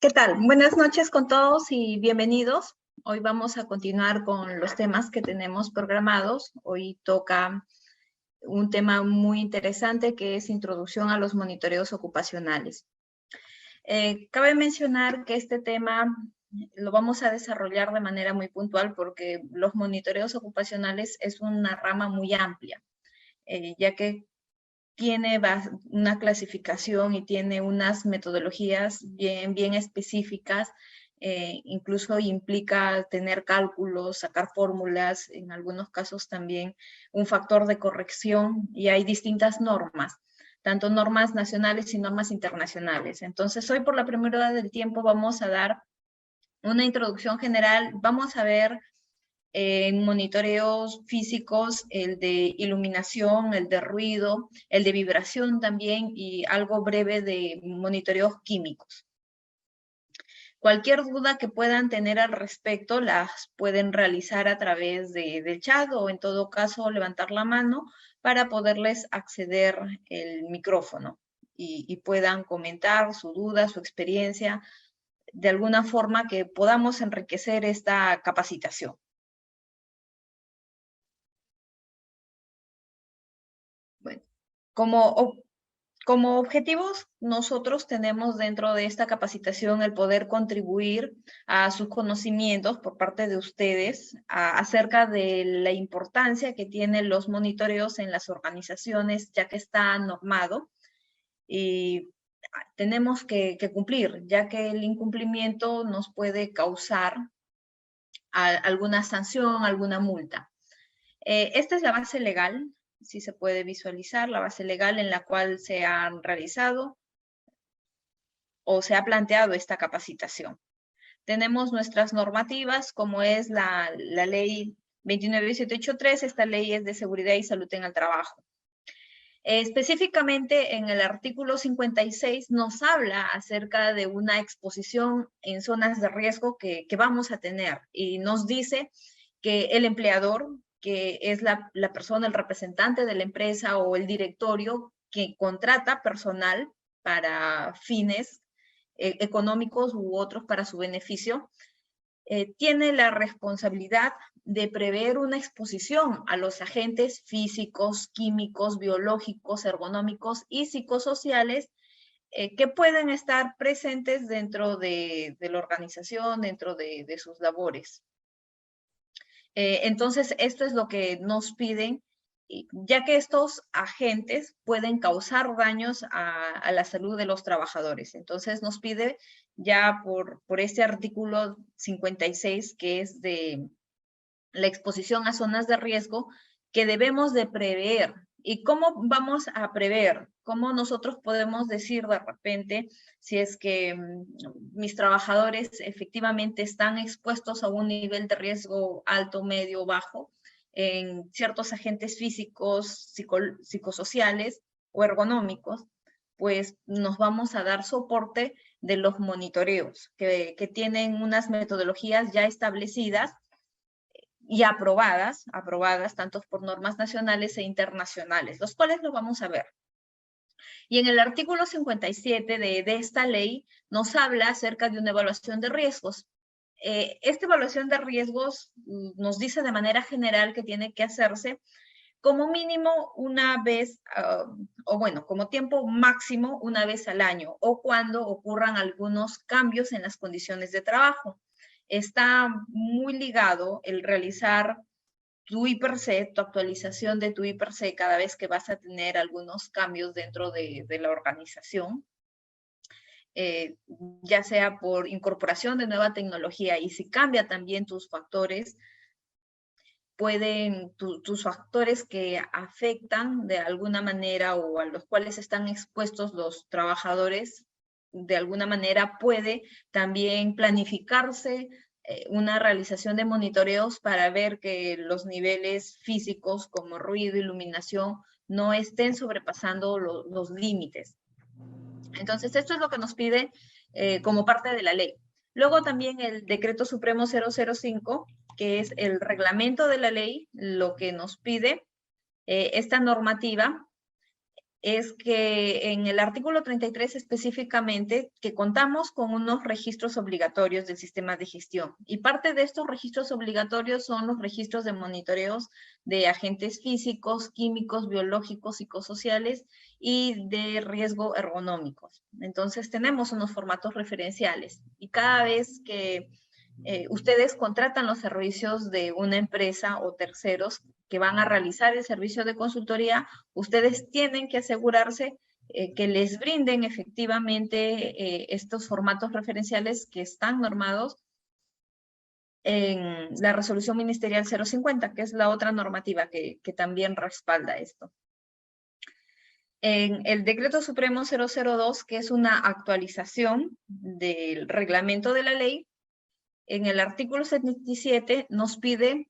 ¿Qué tal? Buenas noches con todos y bienvenidos. Hoy vamos a continuar con los temas que tenemos programados. Hoy toca un tema muy interesante que es introducción a los monitoreos ocupacionales. Cabe mencionar que este tema lo vamos a desarrollar de manera muy puntual porque los monitoreos ocupacionales es una rama muy amplia, ya que tiene una clasificación y tiene unas metodologías bien específicas, incluso implica tener cálculos, sacar fórmulas, en algunos casos también un factor de corrección, y hay distintas normas, tanto normas nacionales y normas internacionales. Entonces, hoy por la primera hora del tiempo vamos a dar una introducción general, vamos a ver en monitoreos físicos, el de iluminación, el de ruido, el de vibración también y algo breve de monitoreos químicos. Cualquier duda que puedan tener al respecto las pueden realizar a través del chat o en todo caso levantar la mano para poderles acceder el micrófono y puedan comentar su duda, su experiencia, de alguna forma que podamos enriquecer esta capacitación. Bueno, como objetivos, nosotros tenemos dentro de esta capacitación el poder contribuir a sus conocimientos por parte de ustedes acerca de la importancia que tienen los monitoreos en las organizaciones, ya que está normado y tenemos que cumplir, ya que el incumplimiento nos puede causar alguna sanción, alguna multa. Esta es la base legal, si se puede visualizar, la base legal en la cual se han realizado o se ha planteado esta capacitación. Tenemos nuestras normativas, como es la ley 29783, esta ley es de seguridad y salud en el trabajo. Específicamente en el artículo 56 nos habla acerca de una exposición en zonas de riesgo que vamos a tener y nos dice que el empleador, que es la persona, el representante de la empresa o el directorio que contrata personal para fines económicos u otros para su beneficio, tiene la responsabilidad de prever una exposición a los agentes físicos, químicos, biológicos, ergonómicos y psicosociales que pueden estar presentes dentro de la organización, dentro de sus labores. Entonces, esto es lo que nos piden, ya que estos agentes pueden causar daños a la salud de los trabajadores. Entonces, nos pide ya por este artículo 56, que es de la exposición a zonas de riesgo, que debemos de prever. ¿Y cómo vamos a prever? ¿Cómo nosotros podemos decir de repente si es que mis trabajadores efectivamente están expuestos a un nivel de riesgo alto, medio, bajo en ciertos agentes físicos, psicosociales o ergonómicos? Pues nos vamos a dar soporte de los monitoreos que tienen unas metodologías ya establecidas y aprobadas tanto por normas nacionales e internacionales, los cuales lo vamos a ver. Y en el artículo 57 de esta ley nos habla acerca de una evaluación de riesgos. Esta evaluación de riesgos nos dice de manera general que tiene que hacerse como mínimo una vez, o bueno, como tiempo máximo una vez al año, o cuando ocurran algunos cambios en las condiciones de trabajo. Está muy ligado el realizar tu IPRC, tu actualización de tu IPRC cada vez que vas a tener algunos cambios dentro de la organización, ya sea por incorporación de nueva tecnología, y si cambia también tus factores, tus factores que afectan de alguna manera o a los cuales están expuestos los trabajadores, de alguna manera puede también planificarse una realización de monitoreos para ver que los niveles físicos como ruido, iluminación, no estén sobrepasando los límites. Entonces, esto es lo que nos pide como parte de la ley. Luego también el Decreto Supremo 005, que es el reglamento de la ley, lo que nos pide esta normativa es que en el artículo 33 específicamente, que contamos con unos registros obligatorios del sistema de gestión. Y parte de estos registros obligatorios son los registros de monitoreos de agentes físicos, químicos, biológicos, psicosociales y de riesgo ergonómicos. Entonces tenemos unos formatos referenciales. Y cada vez que ustedes contratan los servicios de una empresa o terceros que van a realizar el servicio de consultoría, ustedes tienen que asegurarse que les brinden efectivamente estos formatos referenciales que están normados en la resolución ministerial 050, que es la otra normativa que también respalda esto. En el decreto supremo 002, que es una actualización del reglamento de la ley, en el artículo 77 nos pide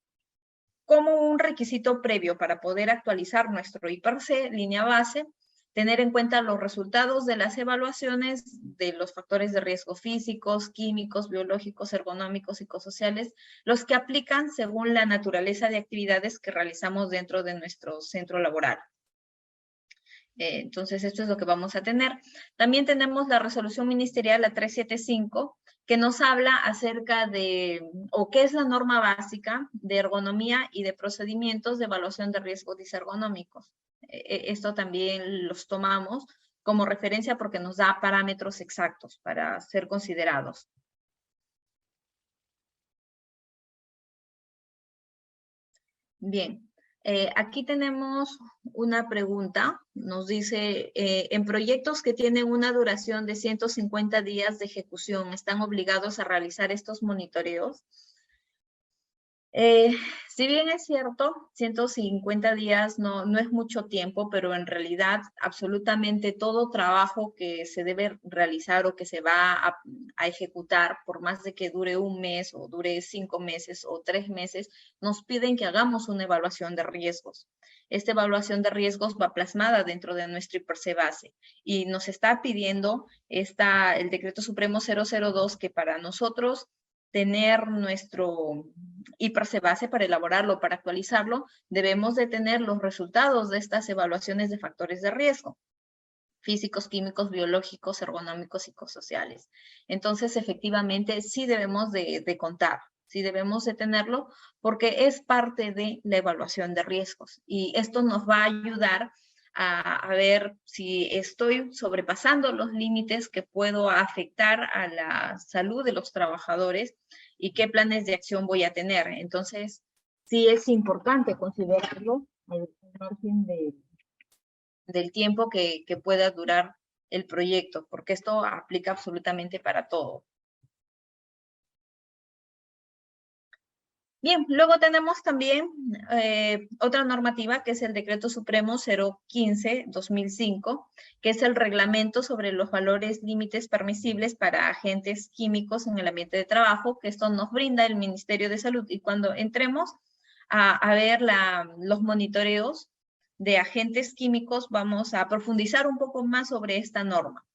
como un requisito previo para poder actualizar nuestro IPRC, línea base, tener en cuenta los resultados de las evaluaciones de los factores de riesgo físicos, químicos, biológicos, ergonómicos, psicosociales, los que aplican según la naturaleza de actividades que realizamos dentro de nuestro centro laboral. Entonces, esto es lo que vamos a tener. También tenemos la resolución ministerial, la 375, que nos habla acerca de, o qué es la norma básica de ergonomía y de procedimientos de evaluación de riesgos disergonómicos. Esto también los tomamos como referencia porque nos da parámetros exactos para ser considerados. Bien. Aquí tenemos una pregunta, nos dice, en proyectos que tienen una duración de 150 días de ejecución, ¿están obligados a realizar estos monitoreos? Si bien es cierto, 150 días no es mucho tiempo, pero en realidad absolutamente todo trabajo que se debe realizar o que se va a ejecutar, por más de que dure un mes o dure 5 meses o 3 meses, nos piden que hagamos una evaluación de riesgos. Esta evaluación de riesgos va plasmada dentro de nuestro IPRC base y nos está pidiendo el Decreto Supremo 002 que para nosotros tener nuestro IPRC base para elaborarlo, para actualizarlo, debemos de tener los resultados de estas evaluaciones de factores de riesgo, físicos, químicos, biológicos, ergonómicos, psicosociales. Entonces, efectivamente, sí debemos de contar, sí debemos de tenerlo, porque es parte de la evaluación de riesgos. Y esto nos va a ayudar a ver si estoy sobrepasando los límites que puedo afectar a la salud de los trabajadores y qué planes de acción voy a tener. Entonces, sí es importante considerarlo al margen del tiempo que pueda durar el proyecto, porque esto aplica absolutamente para todo. Bien, luego tenemos también otra normativa que es el Decreto Supremo 015-2005, que es el reglamento sobre los valores límites permisibles para agentes químicos en el ambiente de trabajo, que esto nos brinda el Ministerio de Salud. Y cuando entremos a ver los monitoreos de agentes químicos, vamos a profundizar un poco más sobre esta norma.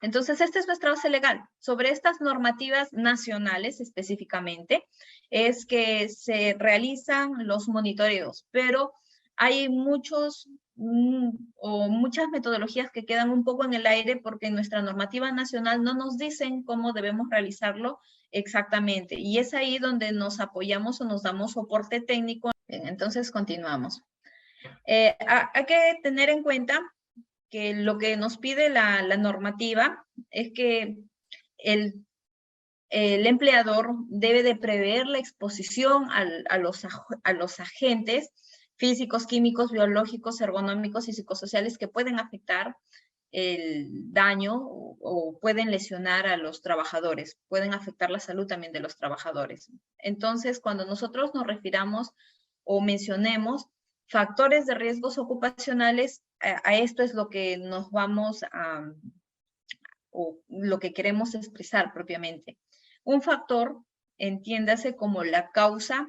Entonces, esta es nuestra base legal. Sobre estas normativas nacionales específicamente, es que se realizan los monitoreos, pero hay muchas metodologías que quedan un poco en el aire porque en nuestra normativa nacional no nos dicen cómo debemos realizarlo exactamente. Y es ahí donde nos apoyamos o nos damos soporte técnico. Bien, entonces, continuamos. Hay que tener en cuenta que lo que nos pide la normativa es que el empleador debe de prever la exposición a los agentes físicos, químicos, biológicos, ergonómicos y psicosociales que pueden afectar el daño o pueden lesionar a los trabajadores, pueden afectar la salud también de los trabajadores. Entonces, cuando nosotros nos refiramos o mencionemos factores de riesgos ocupacionales, a esto es lo que nos vamos o lo que queremos expresar propiamente. Un factor, entiéndase como la causa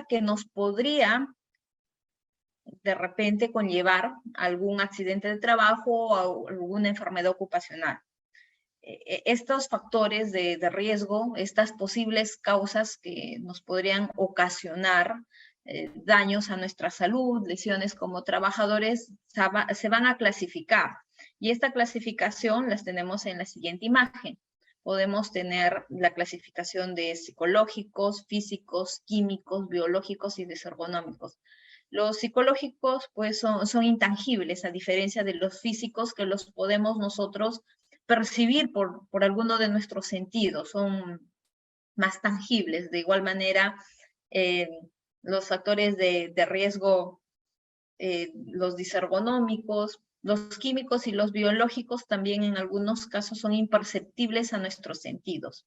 que nos podría de repente conllevar algún accidente de trabajo o alguna enfermedad ocupacional. Estos factores de riesgo, estas posibles causas que nos podrían ocasionar daños a nuestra salud, lesiones como trabajadores, se van a clasificar. Y esta clasificación las tenemos en la siguiente imagen. Podemos tener la clasificación de psicológicos, físicos, químicos, biológicos y desergonómicos. Los psicológicos pues son intangibles, a diferencia de los físicos que los podemos nosotros percibir por alguno de nuestros sentidos, son más tangibles. De igual manera, los factores de riesgo, los disergonómicos, los químicos y los biológicos también en algunos casos son imperceptibles a nuestros sentidos.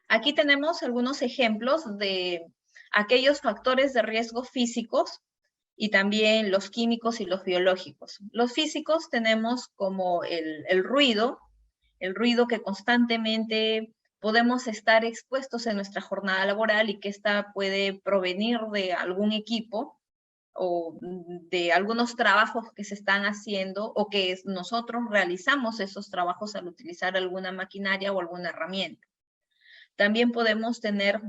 Aquí tenemos algunos ejemplos de aquellos factores de riesgo físicos y también los químicos y los biológicos. Los físicos tenemos como el ruido que constantemente podemos estar expuestos en nuestra jornada laboral y que esta puede provenir de algún equipo o de algunos trabajos que se están haciendo o que nosotros realizamos esos trabajos al utilizar alguna maquinaria o alguna herramienta. También podemos tener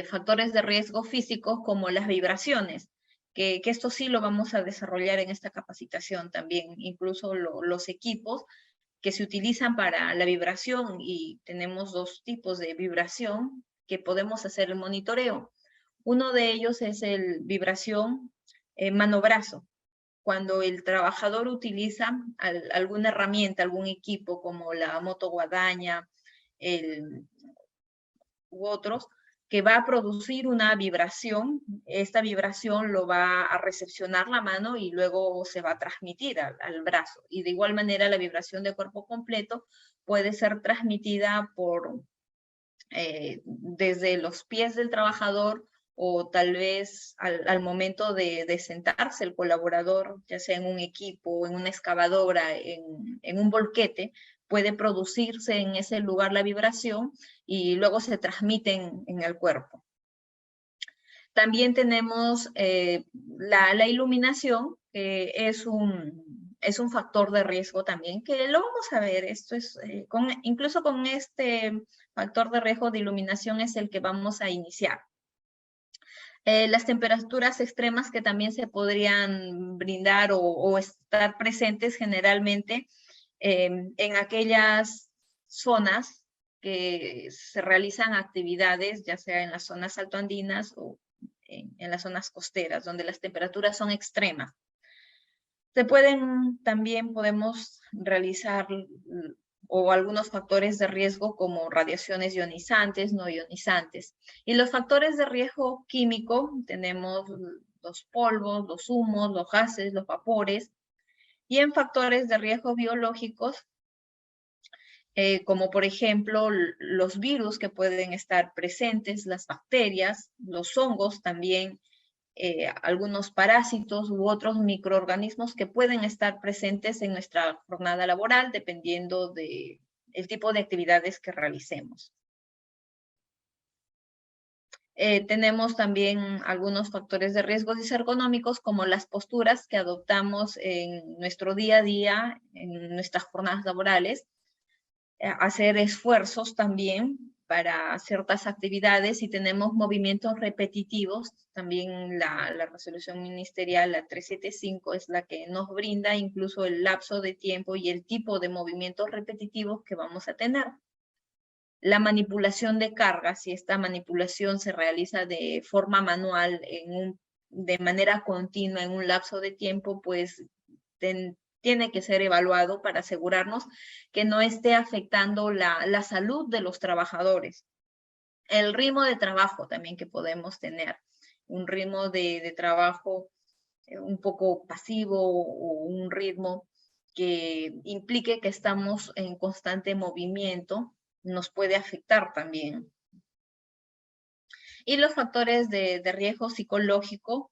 factores de riesgo físicos como las vibraciones, que esto sí lo vamos a desarrollar en esta capacitación también, incluso los equipos que se utilizan para la vibración, y tenemos dos tipos de vibración que podemos hacer el monitoreo. Uno de ellos es el vibración mano-brazo, cuando el trabajador utiliza alguna herramienta, algún equipo como la motoguadaña u otros, que va a producir una vibración. Esta vibración lo va a recepcionar la mano y luego se va a transmitir al brazo. Y de igual manera la vibración de cuerpo completo puede ser transmitida desde los pies del trabajador, o tal vez al momento de sentarse el colaborador, ya sea en un equipo, en una excavadora, en un volquete, puede producirse en ese lugar la vibración y luego se transmite en el cuerpo. También tenemos la iluminación, que es un factor de riesgo también, que lo vamos a ver. Esto es, incluso con este factor de riesgo de iluminación es el que vamos a iniciar. Las temperaturas extremas que también se podrían brindar o estar presentes generalmente en aquellas zonas que se realizan actividades, ya sea en las zonas altoandinas o en las zonas costeras, donde las temperaturas son extremas. También podemos realizar o algunos factores de riesgo como radiaciones ionizantes, no ionizantes. Y los factores de riesgo químico, tenemos los polvos, los humos, los gases, los vapores. Y en factores de riesgo biológicos, como por ejemplo los virus que pueden estar presentes, las bacterias, los hongos también, algunos parásitos u otros microorganismos que pueden estar presentes en nuestra jornada laboral dependiendo del tipo de actividades que realicemos. Tenemos también algunos factores de riesgo disergonómicos como las posturas que adoptamos en nuestro día a día, en nuestras jornadas laborales, hacer esfuerzos también para ciertas actividades, y tenemos movimientos repetitivos. También la resolución ministerial, la 375, es la que nos brinda incluso el lapso de tiempo y el tipo de movimientos repetitivos que vamos a tener. La manipulación de cargas, si esta manipulación se realiza de forma manual, de manera continua en un lapso de tiempo, pues tiene que ser evaluado para asegurarnos que no esté afectando la salud de los trabajadores. El ritmo de trabajo también que podemos tener, un ritmo de trabajo un poco pasivo o un ritmo que implique que estamos en constante movimiento, nos puede afectar también. Y los factores de riesgo psicológico,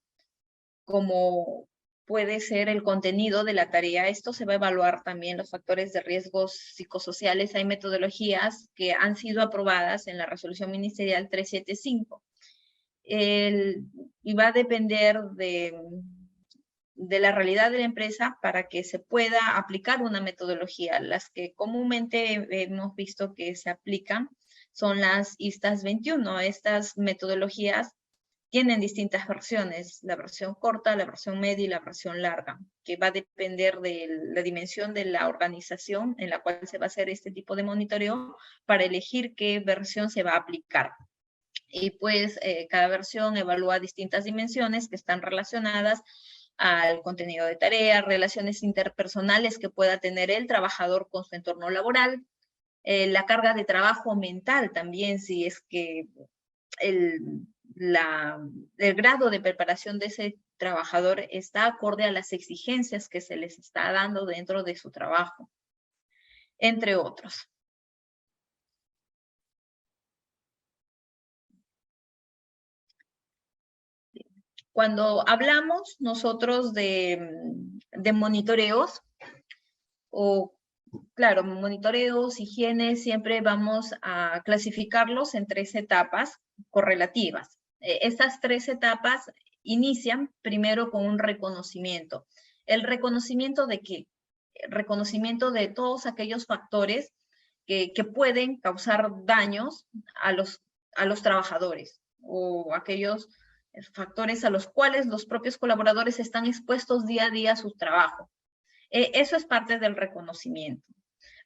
como puede ser el contenido de la tarea. Esto se va a evaluar también, los factores de riesgos psicosociales. Hay metodologías que han sido aprobadas en la resolución ministerial 375. Y va a depender de la realidad de la empresa para que se pueda aplicar una metodología. Las que comúnmente hemos visto que se aplican son las ISTAS 21. Estas metodologías tienen distintas versiones, la versión corta, la versión media y la versión larga, que va a depender de la dimensión de la organización en la cual se va a hacer este tipo de monitoreo para elegir qué versión se va a aplicar. Y pues cada versión evalúa distintas dimensiones que están relacionadas al contenido de tareas, relaciones interpersonales que pueda tener el trabajador con su entorno laboral, la carga de trabajo mental también, si es que el grado de preparación de ese trabajador está acorde a las exigencias que se les está dando dentro de su trabajo, entre otros. Cuando hablamos nosotros de monitoreos, o claro, monitoreos, higiene, siempre vamos a clasificarlos en 3 etapas correlativas. Estas 3 etapas inician primero con un reconocimiento. ¿El reconocimiento de qué? Reconocimiento de todos aquellos factores que pueden causar daños a los trabajadores, o aquellos factores a los cuales los propios colaboradores están expuestos día a día a su trabajo. Eso es parte del reconocimiento.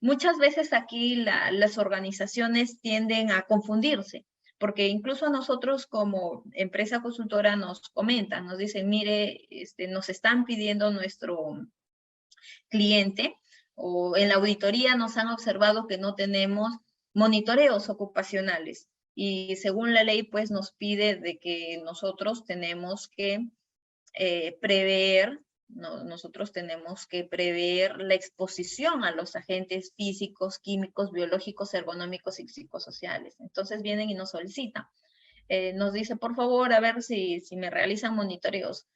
Muchas veces aquí las organizaciones tienden a confundirse, porque incluso a nosotros como empresa consultora nos comentan, nos dicen, mire, nos están pidiendo nuestro cliente, o en la auditoría nos han observado que no tenemos monitoreos ocupacionales. Y según la ley, pues nos pide de que nosotros tenemos que prever, nosotros tenemos que prever la exposición a los agentes físicos, químicos, biológicos, ergonómicos y psicosociales. Entonces vienen y nos solicitan. Nos dice, por favor, a ver si me realizan monitoreos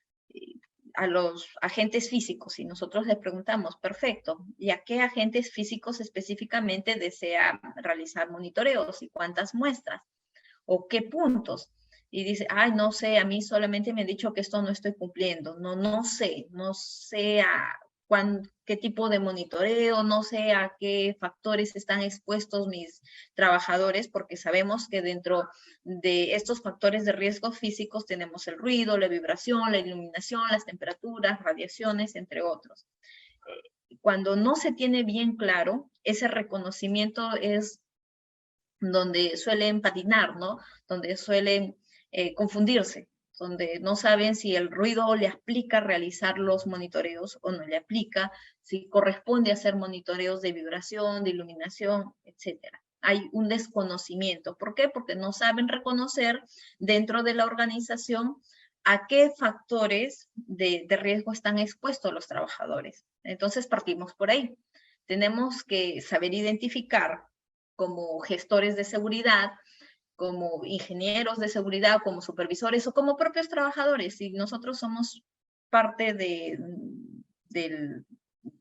a los agentes físicos, y nosotros les preguntamos, perfecto, ¿y a qué agentes físicos específicamente desea realizar monitoreos y cuántas muestras? ¿O qué puntos? Y dice, ay, no sé, a mí solamente me han dicho que esto no estoy cumpliendo. No sé qué tipo de monitoreo, no sé a qué factores están expuestos mis trabajadores, porque sabemos que dentro de estos factores de riesgo físicos tenemos el ruido, la vibración, la iluminación, las temperaturas, radiaciones, entre otros. Cuando no se tiene bien claro, ese reconocimiento es donde suelen patinar, ¿no? Donde suelen confundirse, donde no saben si el ruido le aplica realizar los monitoreos o no le aplica, si corresponde hacer monitoreos de vibración, de iluminación, etcétera. Hay un desconocimiento. ¿Por qué? Porque no saben reconocer dentro de la organización a qué factores de riesgo están expuestos los trabajadores. Entonces partimos por ahí. Tenemos que saber identificar como gestores de seguridad, como ingenieros de seguridad, como supervisores o como propios trabajadores. Si nosotros somos parte del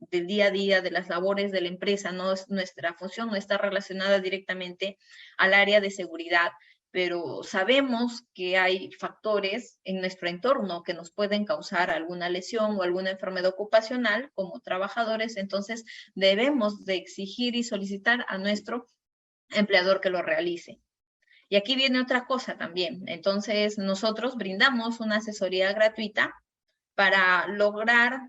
día a día, de las labores de la empresa, no es nuestra función, no está relacionada directamente al área de seguridad, pero sabemos que hay factores en nuestro entorno que nos pueden causar alguna lesión o alguna enfermedad ocupacional como trabajadores, entonces debemos de exigir y solicitar a nuestro empleador que lo realice. Y aquí viene otra cosa también. Entonces, nosotros brindamos una asesoría gratuita para lograr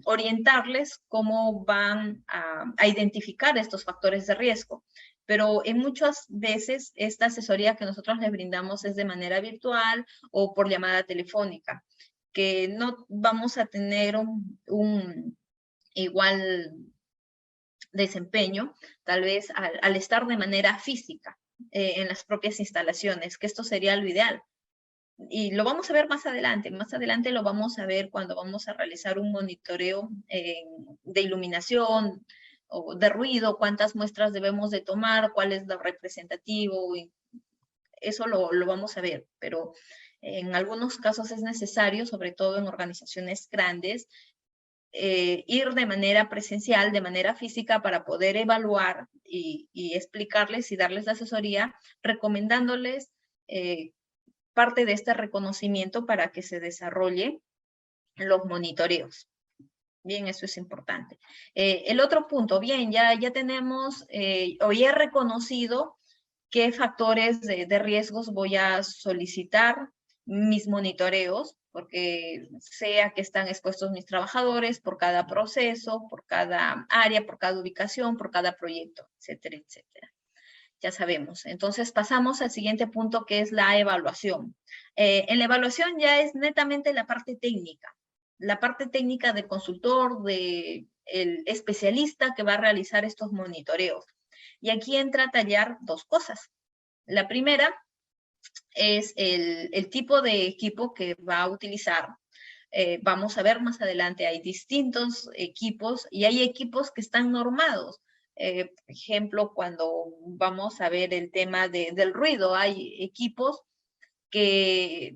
orientarles cómo van a identificar estos factores de riesgo. Pero en muchas veces esta asesoría que nosotros les brindamos es de manera virtual o por llamada telefónica, que no vamos a tener un igual desempeño, tal vez al estar de manera física en las propias instalaciones, que esto sería lo ideal. Y lo vamos a ver más adelante lo vamos a ver cuando vamos a realizar un monitoreo de iluminación o de ruido, cuántas muestras debemos de tomar, cuál es lo representativo, y eso lo vamos a ver, pero en algunos casos es necesario, sobre todo en organizaciones grandes, ir de manera presencial, de manera física, para poder evaluar y explicarles y darles la asesoría, recomendándoles parte de este reconocimiento para que se desarrolle los monitoreos. Bien, eso es importante. El otro punto, bien, ya tenemos, o ya he reconocido qué factores de riesgos voy a solicitar mis monitoreos, porque sea que están expuestos mis trabajadores por cada proceso, por cada área, por cada ubicación, por cada proyecto, etcétera, etcétera. Ya sabemos. Entonces pasamos al siguiente punto, que es la evaluación. En la evaluación ya es netamente la parte técnica del consultor, del especialista que va a realizar estos monitoreos. Y aquí entra a tallar dos cosas. La primera es el tipo de equipo que va a utilizar. Vamos a ver más adelante, hay distintos equipos y hay equipos que están normados. Por ejemplo, cuando vamos a ver el tema del ruido, hay equipos que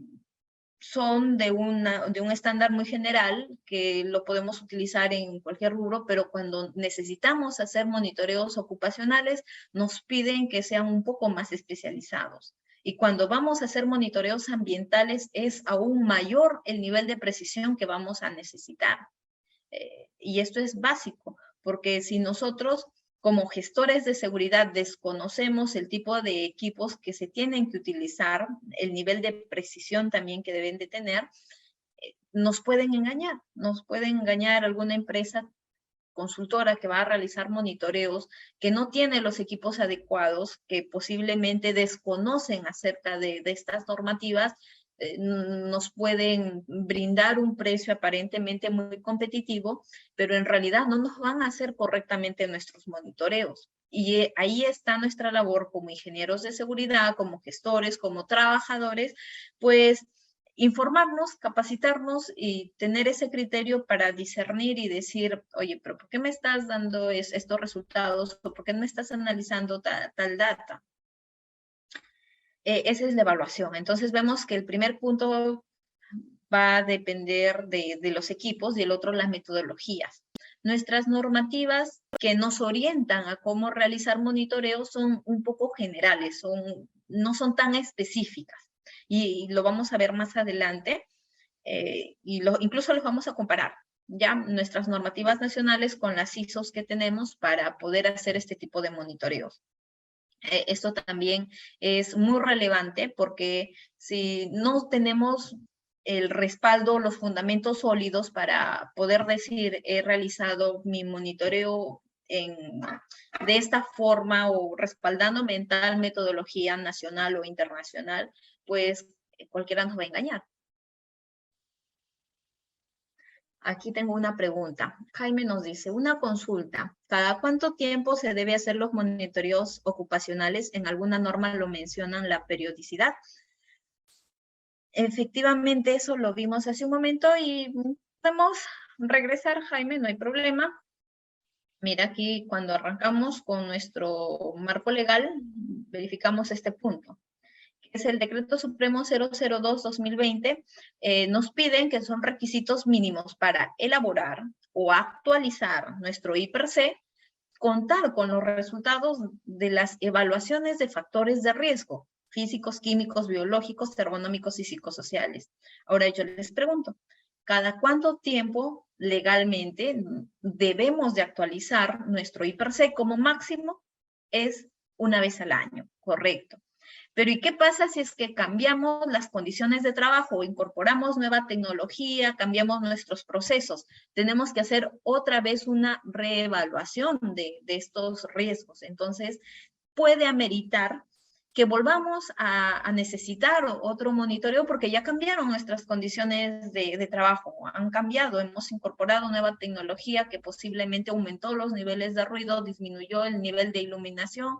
son de un estándar muy general, que lo podemos utilizar en cualquier rubro, pero cuando necesitamos hacer monitoreos ocupacionales, nos piden que sean un poco más especializados. Y cuando vamos a hacer monitoreos ambientales, es aún mayor el nivel de precisión que vamos a necesitar. Y esto es básico, porque si nosotros como gestores de seguridad desconocemos el tipo de equipos que se tienen que utilizar, el nivel de precisión también que deben de tener, nos pueden engañar alguna empresa consultora que va a realizar monitoreos, que no tiene los equipos adecuados, que posiblemente desconocen acerca de estas normativas, nos pueden brindar un precio aparentemente muy competitivo, pero en realidad no nos van a hacer correctamente nuestros monitoreos. Y ahí está nuestra labor como ingenieros de seguridad, como gestores, como trabajadores, pues informarnos, capacitarnos y tener ese criterio para discernir y decir, oye, pero ¿por qué me estás dando estos resultados? ¿O por qué no estás analizando tal data? Esa es la evaluación. Entonces vemos que el primer punto va a depender de los equipos y el otro las metodologías. Nuestras normativas que nos orientan a cómo realizar monitoreos son un poco generales, no son tan específicas. Y lo vamos a ver más adelante, incluso los vamos a comparar, ya nuestras normativas nacionales con las ISOs que tenemos para poder hacer este tipo de monitoreos. Esto también es muy relevante porque si no tenemos el respaldo, los fundamentos sólidos para poder decir he realizado mi monitoreo de esta forma o respaldando tal metodología nacional o internacional, pues cualquiera nos va a engañar. Aquí tengo una pregunta. Jaime nos dice, una consulta. ¿Cada cuánto tiempo se debe hacer los monitoreos ocupacionales? En alguna norma lo mencionan la periodicidad. Efectivamente, eso lo vimos hace un momento y podemos regresar, Jaime, no hay problema. Mira aquí, cuando arrancamos con nuestro marco legal, verificamos este punto. Es el Decreto Supremo 002-2020, nos piden que son requisitos mínimos para elaborar o actualizar nuestro IPRC, contar con los resultados de las evaluaciones de factores de riesgo, físicos, químicos, biológicos, ergonómicos y psicosociales. Ahora yo les pregunto, ¿cada cuánto tiempo legalmente debemos de actualizar nuestro IPRC? Como máximo es una vez al año, correcto. Pero ¿y qué pasa si es que cambiamos las condiciones de trabajo, incorporamos nueva tecnología, cambiamos nuestros procesos? Tenemos que hacer otra vez una reevaluación de estos riesgos. Entonces, puede ameritar que volvamos a necesitar otro monitoreo porque ya cambiaron nuestras condiciones de trabajo, han cambiado, hemos incorporado nueva tecnología que posiblemente aumentó los niveles de ruido, disminuyó el nivel de iluminación,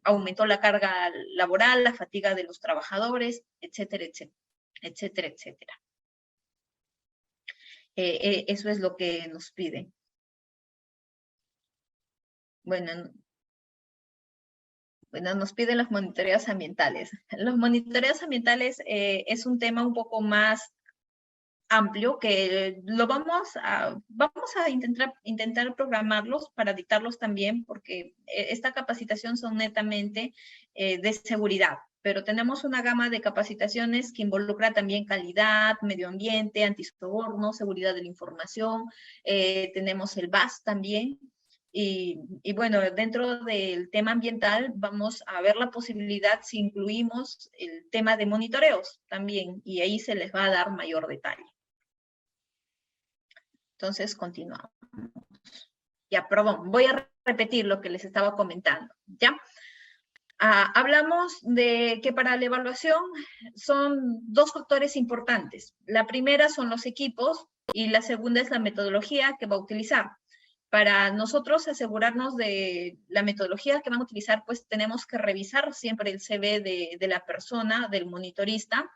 aumentó la carga laboral, la fatiga de los trabajadores, etcétera, etcétera, etcétera, etcétera. Eso es lo que nos piden. Bueno, nos piden los monitoreos ambientales. Los monitoreos ambientales es un tema un poco más amplio que lo vamos a intentar programarlos para dictarlos también, porque esta capacitación son netamente de seguridad, pero tenemos una gama de capacitaciones que involucra también calidad, medio ambiente, antisoborno, seguridad de la información, tenemos el VAS también, Y bueno, dentro del tema ambiental vamos a ver la posibilidad si incluimos el tema de monitoreos también, y ahí se les va a dar mayor detalle. Entonces, continuamos. Ya, perdón, voy a repetir lo que les estaba comentando, ¿ya? Hablamos de que para la evaluación son dos factores importantes. La primera son los equipos y la segunda es la metodología que va a utilizar. Para nosotros asegurarnos de la metodología que van a utilizar, pues tenemos que revisar siempre el CV de la persona, del monitorista,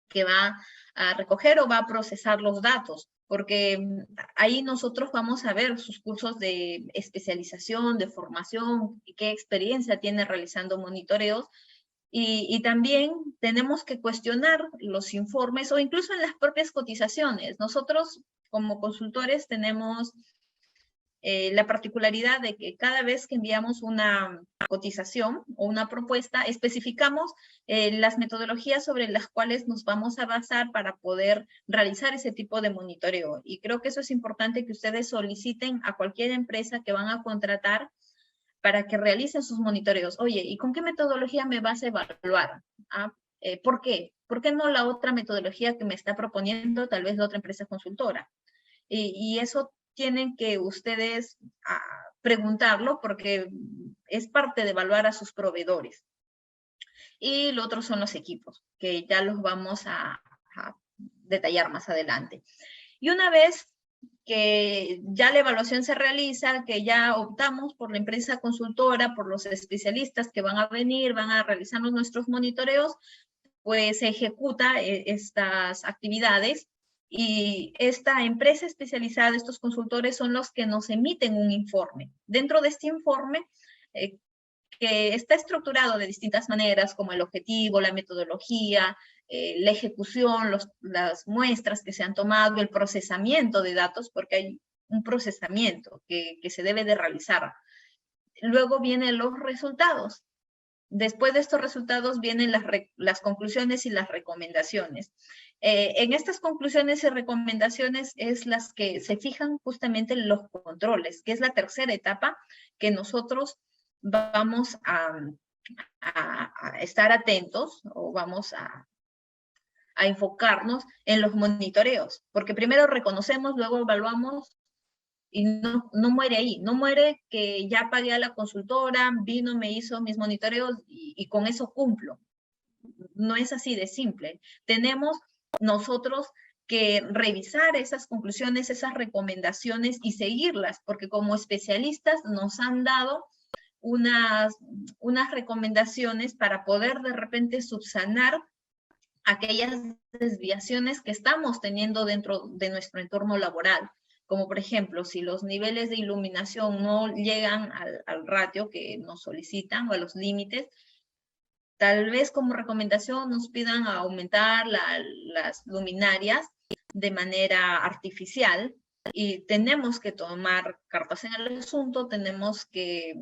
que va a recoger o va a procesar los datos, porque ahí nosotros vamos a ver sus cursos de especialización, de formación, qué experiencia tiene realizando monitoreos, y también tenemos que cuestionar los informes o incluso en las propias cotizaciones. Nosotros como consultores tenemos la particularidad de que cada vez que enviamos una cotización o una propuesta, especificamos las metodologías sobre las cuales nos vamos a basar para poder realizar ese tipo de monitoreo. Y creo que eso es importante que ustedes soliciten a cualquier empresa que van a contratar para que realicen sus monitoreos. Oye, ¿y con qué metodología me vas a evaluar? ¿Por qué? ¿Por qué no la otra metodología que me está proponiendo tal vez la otra empresa consultora? Y eso tienen que ustedes preguntarlo porque es parte de evaluar a sus proveedores. Y lo otro son los equipos, que ya los vamos a detallar más adelante. Y una vez que ya la evaluación se realiza, que ya optamos por la empresa consultora, por los especialistas que van a venir, van a realizarnos nuestros monitoreos, pues se ejecuta estas actividades. Y esta empresa especializada, estos consultores, son los que nos emiten un informe. Dentro de este informe, que está estructurado de distintas maneras, como el objetivo, la metodología, la ejecución, las muestras que se han tomado, el procesamiento de datos, porque hay un procesamiento que se debe de realizar. Luego vienen los resultados. Después de estos resultados vienen las conclusiones y las recomendaciones. En estas conclusiones y recomendaciones es las que se fijan justamente los controles, que es la tercera etapa que nosotros vamos a estar atentos o vamos a enfocarnos en los monitoreos, porque primero reconocemos, luego evaluamos y no muere ahí, no muere que ya pagué a la consultora, vino, me hizo mis monitoreos y con eso cumplo. No es así de simple. Tenemos nosotros que revisar esas conclusiones, esas recomendaciones y seguirlas, porque como especialistas nos han dado unas recomendaciones para poder de repente subsanar aquellas desviaciones que estamos teniendo dentro de nuestro entorno laboral. Como por ejemplo, si los niveles de iluminación no llegan al ratio que nos solicitan o a los límites, tal vez como recomendación nos pidan aumentar las luminarias de manera artificial, y tenemos que tomar cartas en el asunto, tenemos que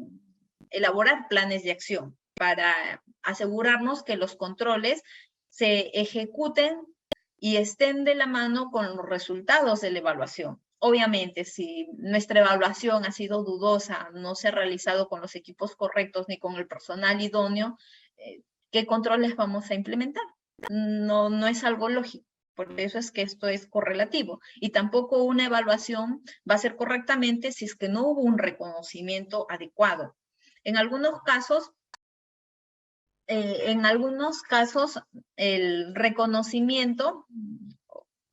elaborar planes de acción para asegurarnos que los controles se ejecuten y estén de la mano con los resultados de la evaluación. Obviamente, si nuestra evaluación ha sido dudosa, no se ha realizado con los equipos correctos ni con el personal idóneo, ¿qué controles vamos a implementar? No es algo lógico. Por eso es que esto es correlativo. Y tampoco una evaluación va a ser correctamente si es que no hubo un reconocimiento adecuado. En algunos casos, el reconocimiento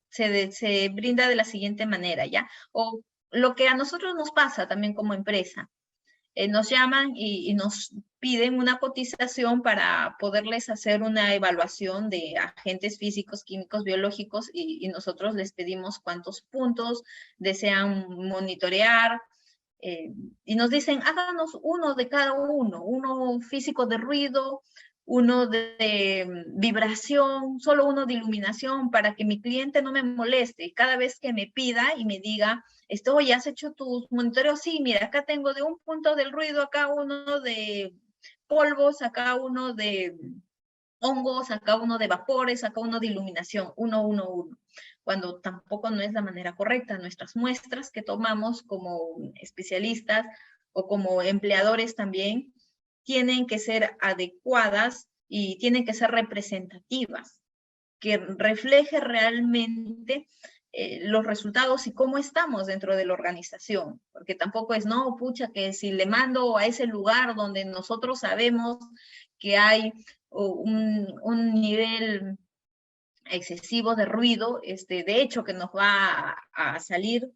se brinda de la siguiente manera, ¿ya? O lo que a nosotros nos pasa también como empresa. Nos llaman y nos piden una cotización para poderles hacer una evaluación de agentes físicos, químicos, biológicos, y nosotros les pedimos cuántos puntos desean monitorear, y nos dicen, háganos uno de cada uno físico de ruido, uno de vibración, solo uno de iluminación, para que mi cliente no me moleste. Cada vez que me pida y me diga, oye, ¿has hecho tus monitoreos? Sí, mira, acá tengo de un punto del ruido, acá uno de polvos, acá uno de hongos, acá uno de vapores, acá uno de iluminación, 1, 1, 1, cuando tampoco no es la manera correcta. Nuestras muestras que tomamos como especialistas o como empleadores también tienen que ser adecuadas y tienen que ser representativas, que refleje realmente los resultados y cómo estamos dentro de la organización, porque tampoco es, no, pucha, que si le mando a ese lugar donde nosotros sabemos que hay un nivel excesivo de ruido, de hecho que nos va a salir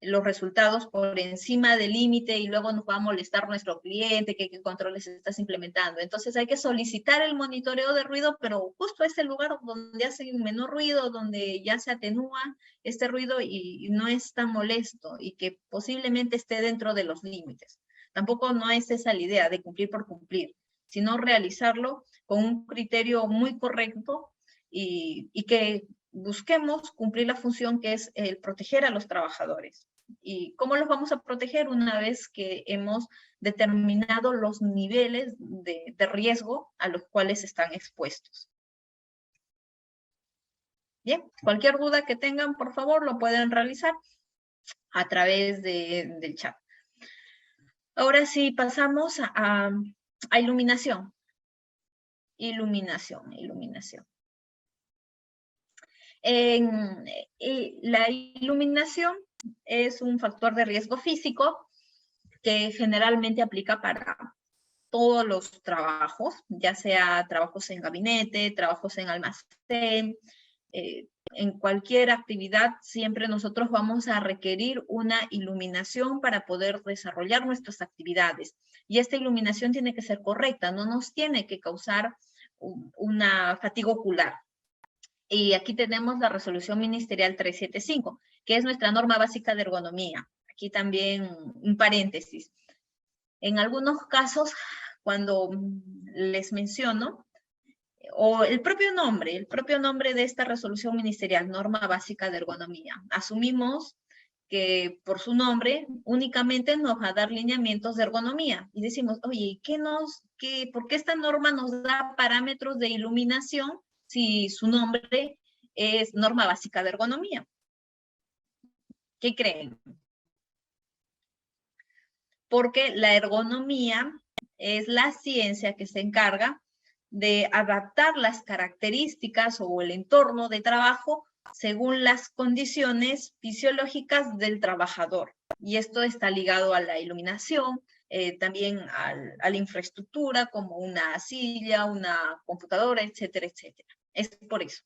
los resultados por encima del límite y luego nos va a molestar nuestro cliente, qué controles estás implementando. Entonces hay que solicitar el monitoreo de ruido, pero justo a ese lugar donde hace menor ruido, donde ya se atenúa este ruido y no es tan molesto y que posiblemente esté dentro de los límites. Tampoco no es esa la idea de cumplir por cumplir, sino realizarlo con un criterio muy correcto y que busquemos cumplir la función que es el proteger a los trabajadores. ¿Y cómo los vamos a proteger? Una vez que hemos determinado los niveles de riesgo a los cuales están expuestos. Bien, cualquier duda que tengan, por favor, lo pueden realizar a través del chat. Ahora sí, pasamos a iluminación. Iluminación. La iluminación es un factor de riesgo físico que generalmente aplica para todos los trabajos, ya sea trabajos en gabinete, trabajos en almacén, en cualquier actividad siempre nosotros vamos a requerir una iluminación para poder desarrollar nuestras actividades. Y esta iluminación tiene que ser correcta, no nos tiene que causar una fatiga ocular. Y aquí tenemos la resolución ministerial 375, que es nuestra norma básica de ergonomía. Aquí también un paréntesis. En algunos casos, cuando les menciono, o el propio nombre de esta resolución ministerial, norma básica de ergonomía, asumimos que por su nombre únicamente nos va a dar lineamientos de ergonomía. Y decimos, oye, ¿por qué esta norma nos da parámetros de iluminación si su nombre es norma básica de ergonomía? ¿Qué creen? Porque la ergonomía es la ciencia que se encarga de adaptar las características o el entorno de trabajo según las condiciones fisiológicas del trabajador. Y esto está ligado a la iluminación, también a la infraestructura como una silla, una computadora, etcétera, etcétera. Es por eso.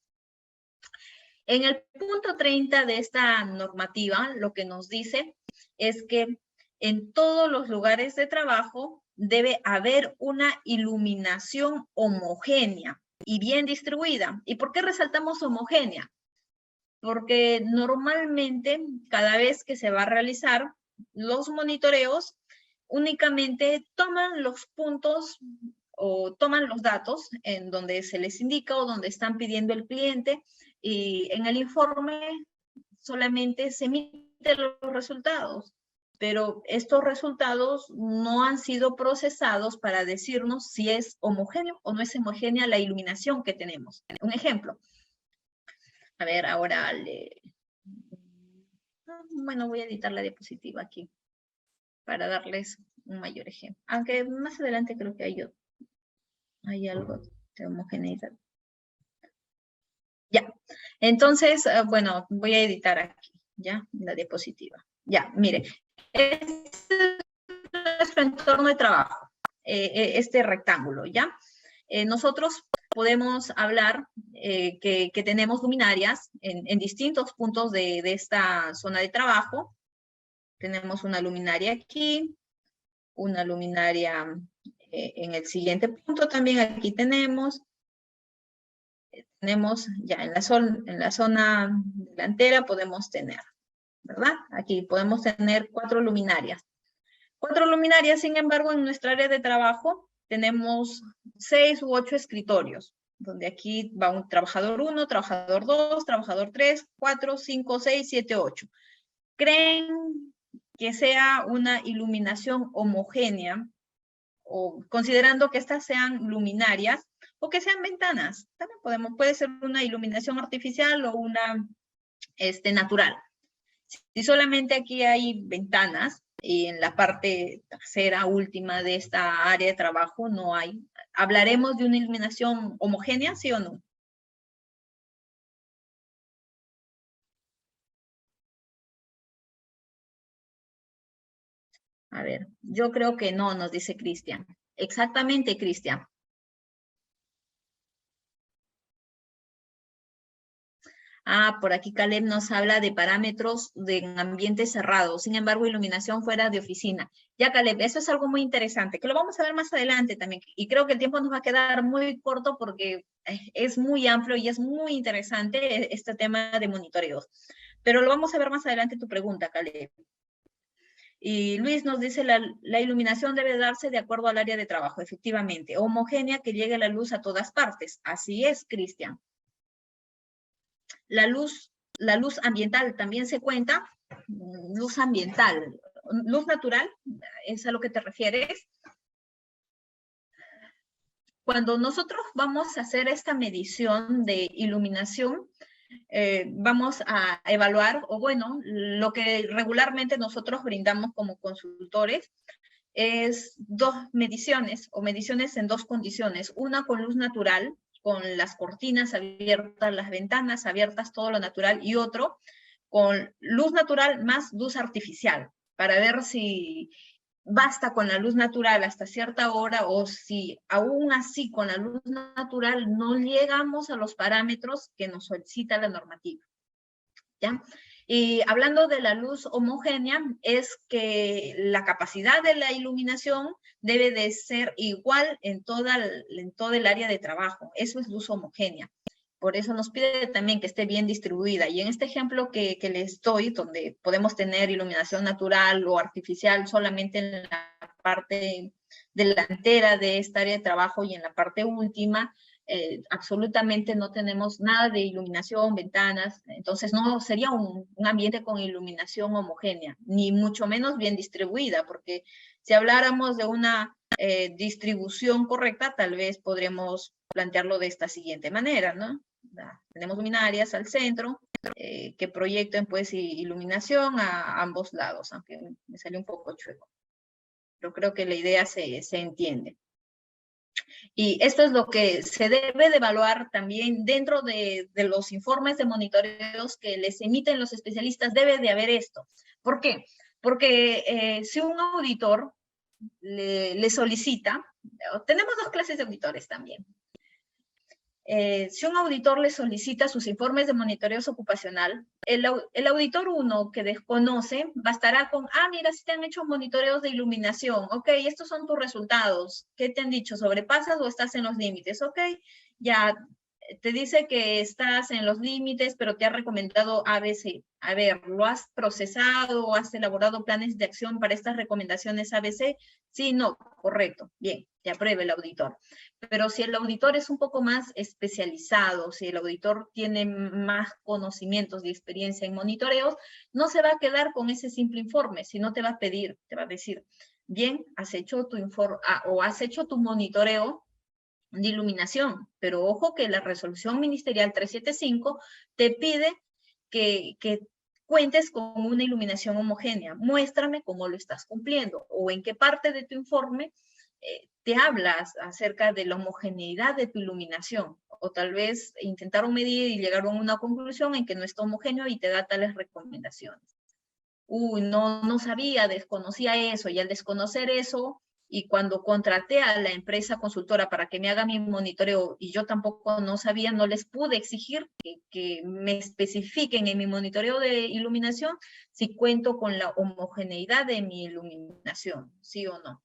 En el punto 30 de esta normativa, lo que nos dice es que en todos los lugares de trabajo debe haber una iluminación homogénea y bien distribuida. ¿Y por qué resaltamos homogénea? Porque normalmente cada vez que se va a realizar los monitoreos, únicamente toman los puntos o toman los datos en donde se les indica o donde están pidiendo el cliente, y en el informe solamente se emiten los resultados, pero estos resultados no han sido procesados para decirnos si es homogéneo o no es homogénea la iluminación que tenemos. Un ejemplo. A ver, ahora bueno, voy a editar la diapositiva aquí para darles un mayor ejemplo. Aunque más adelante creo que hay algo de homogeneidad. Ya, entonces, bueno, voy a editar aquí, ya, la diapositiva. Ya, mire, este es nuestro entorno de trabajo, este rectángulo, ¿ya? Nosotros podemos hablar que tenemos luminarias en distintos puntos de esta zona de trabajo. Tenemos una luminaria aquí, una luminaria en el siguiente punto también aquí tenemos ya en la zona delantera podemos tener, ¿verdad? Aquí podemos tener 4 luminarias. 4 luminarias, sin embargo, en nuestra área de trabajo tenemos 6 u 8 escritorios, donde aquí va un trabajador 1, trabajador 2, trabajador 3, 4, 5, 6, 7, 8. ¿Creen que sea una iluminación homogénea, o considerando que estas sean luminarias, o que sean ventanas. También puede ser una iluminación artificial o una natural. Si solamente aquí hay ventanas, y en la parte trasera última de esta área de trabajo no hay, ¿hablaremos de una iluminación homogénea, sí o no? A ver, yo creo que no, nos dice Cristian. Exactamente, Cristian. Ah, por aquí Caleb nos habla de parámetros de ambiente cerrado, sin embargo, iluminación fuera de oficina. Ya, Caleb, eso es algo muy interesante, que lo vamos a ver más adelante también, y creo que el tiempo nos va a quedar muy corto porque es muy amplio y es muy interesante este tema de monitoreos. Pero lo vamos a ver más adelante tu pregunta, Caleb. Y Luis nos dice, la iluminación debe darse de acuerdo al área de trabajo, efectivamente, homogénea que llegue la luz a todas partes. Así es, Cristian. La luz ambiental también se cuenta, luz ambiental, luz natural, ¿es a lo que te refieres? Cuando nosotros vamos a hacer esta medición de iluminación, vamos a evaluar, o bueno, lo que regularmente nosotros brindamos como consultores es dos mediciones, o mediciones en dos condiciones. Una con luz natural, con las cortinas abiertas, las ventanas abiertas, todo lo natural, y otro con luz natural más luz artificial, para ver si basta con la luz natural hasta cierta hora o si aún así con la luz natural no llegamos a los parámetros que nos solicita la normativa. ¿Ya? Y hablando de la luz homogénea, es que la capacidad de la iluminación debe de ser igual en todo el área de trabajo. Eso es luz homogénea. Por eso nos pide también que esté bien distribuida. Y en este ejemplo que les doy, donde podemos tener iluminación natural o artificial solamente en la parte delantera de esta área de trabajo y en la parte última, absolutamente no tenemos nada de iluminación, ventanas, entonces no sería un ambiente con iluminación homogénea, ni mucho menos bien distribuida, porque si habláramos de una distribución correcta, tal vez podríamos plantearlo de esta siguiente manera, ¿no? Tenemos luminarias al centro que proyecten pues iluminación a ambos lados, aunque me salió un poco chueco, pero creo que la idea se entiende. Y esto es lo que se debe de evaluar también dentro de los informes de monitoreos que les emiten los especialistas, debe de haber esto. ¿Por qué? Porque si un auditor le solicita, tenemos dos clases de auditores también. Si un auditor le solicita sus informes de monitoreo ocupacional, el auditor 1 que desconoce bastará con, mira, si te han hecho monitoreos de iluminación, ok, estos son tus resultados, ¿qué te han dicho? ¿Sobrepasas o estás en los límites? Ok, ya te dice que estás en los límites, pero te ha recomendado ABC. A ver, ¿lo has procesado o has elaborado planes de acción para estas recomendaciones ABC? Sí, no, correcto, bien, te aprueba el auditor. Pero si el auditor es un poco más especializado, si el auditor tiene más conocimientos y experiencia en monitoreos, no se va a quedar con ese simple informe, sino te va a pedir, te va a decir, bien, has hecho tu informe o has hecho tu monitoreo de iluminación, pero ojo que la resolución ministerial 375 te pide que cuentes con una iluminación homogénea. Muéstrame cómo lo estás cumpliendo o en qué parte de tu informe te hablas acerca de la homogeneidad de tu iluminación, o tal vez intentaron medir y llegaron a una conclusión en que no está homogéneo y te da tales recomendaciones. Uy, no sabía, desconocía eso, y al desconocer eso, y cuando contraté a la empresa consultora para que me haga mi monitoreo, y yo tampoco no sabía, no les pude exigir que me especifiquen en mi monitoreo de iluminación si cuento con la homogeneidad de mi iluminación, sí o no.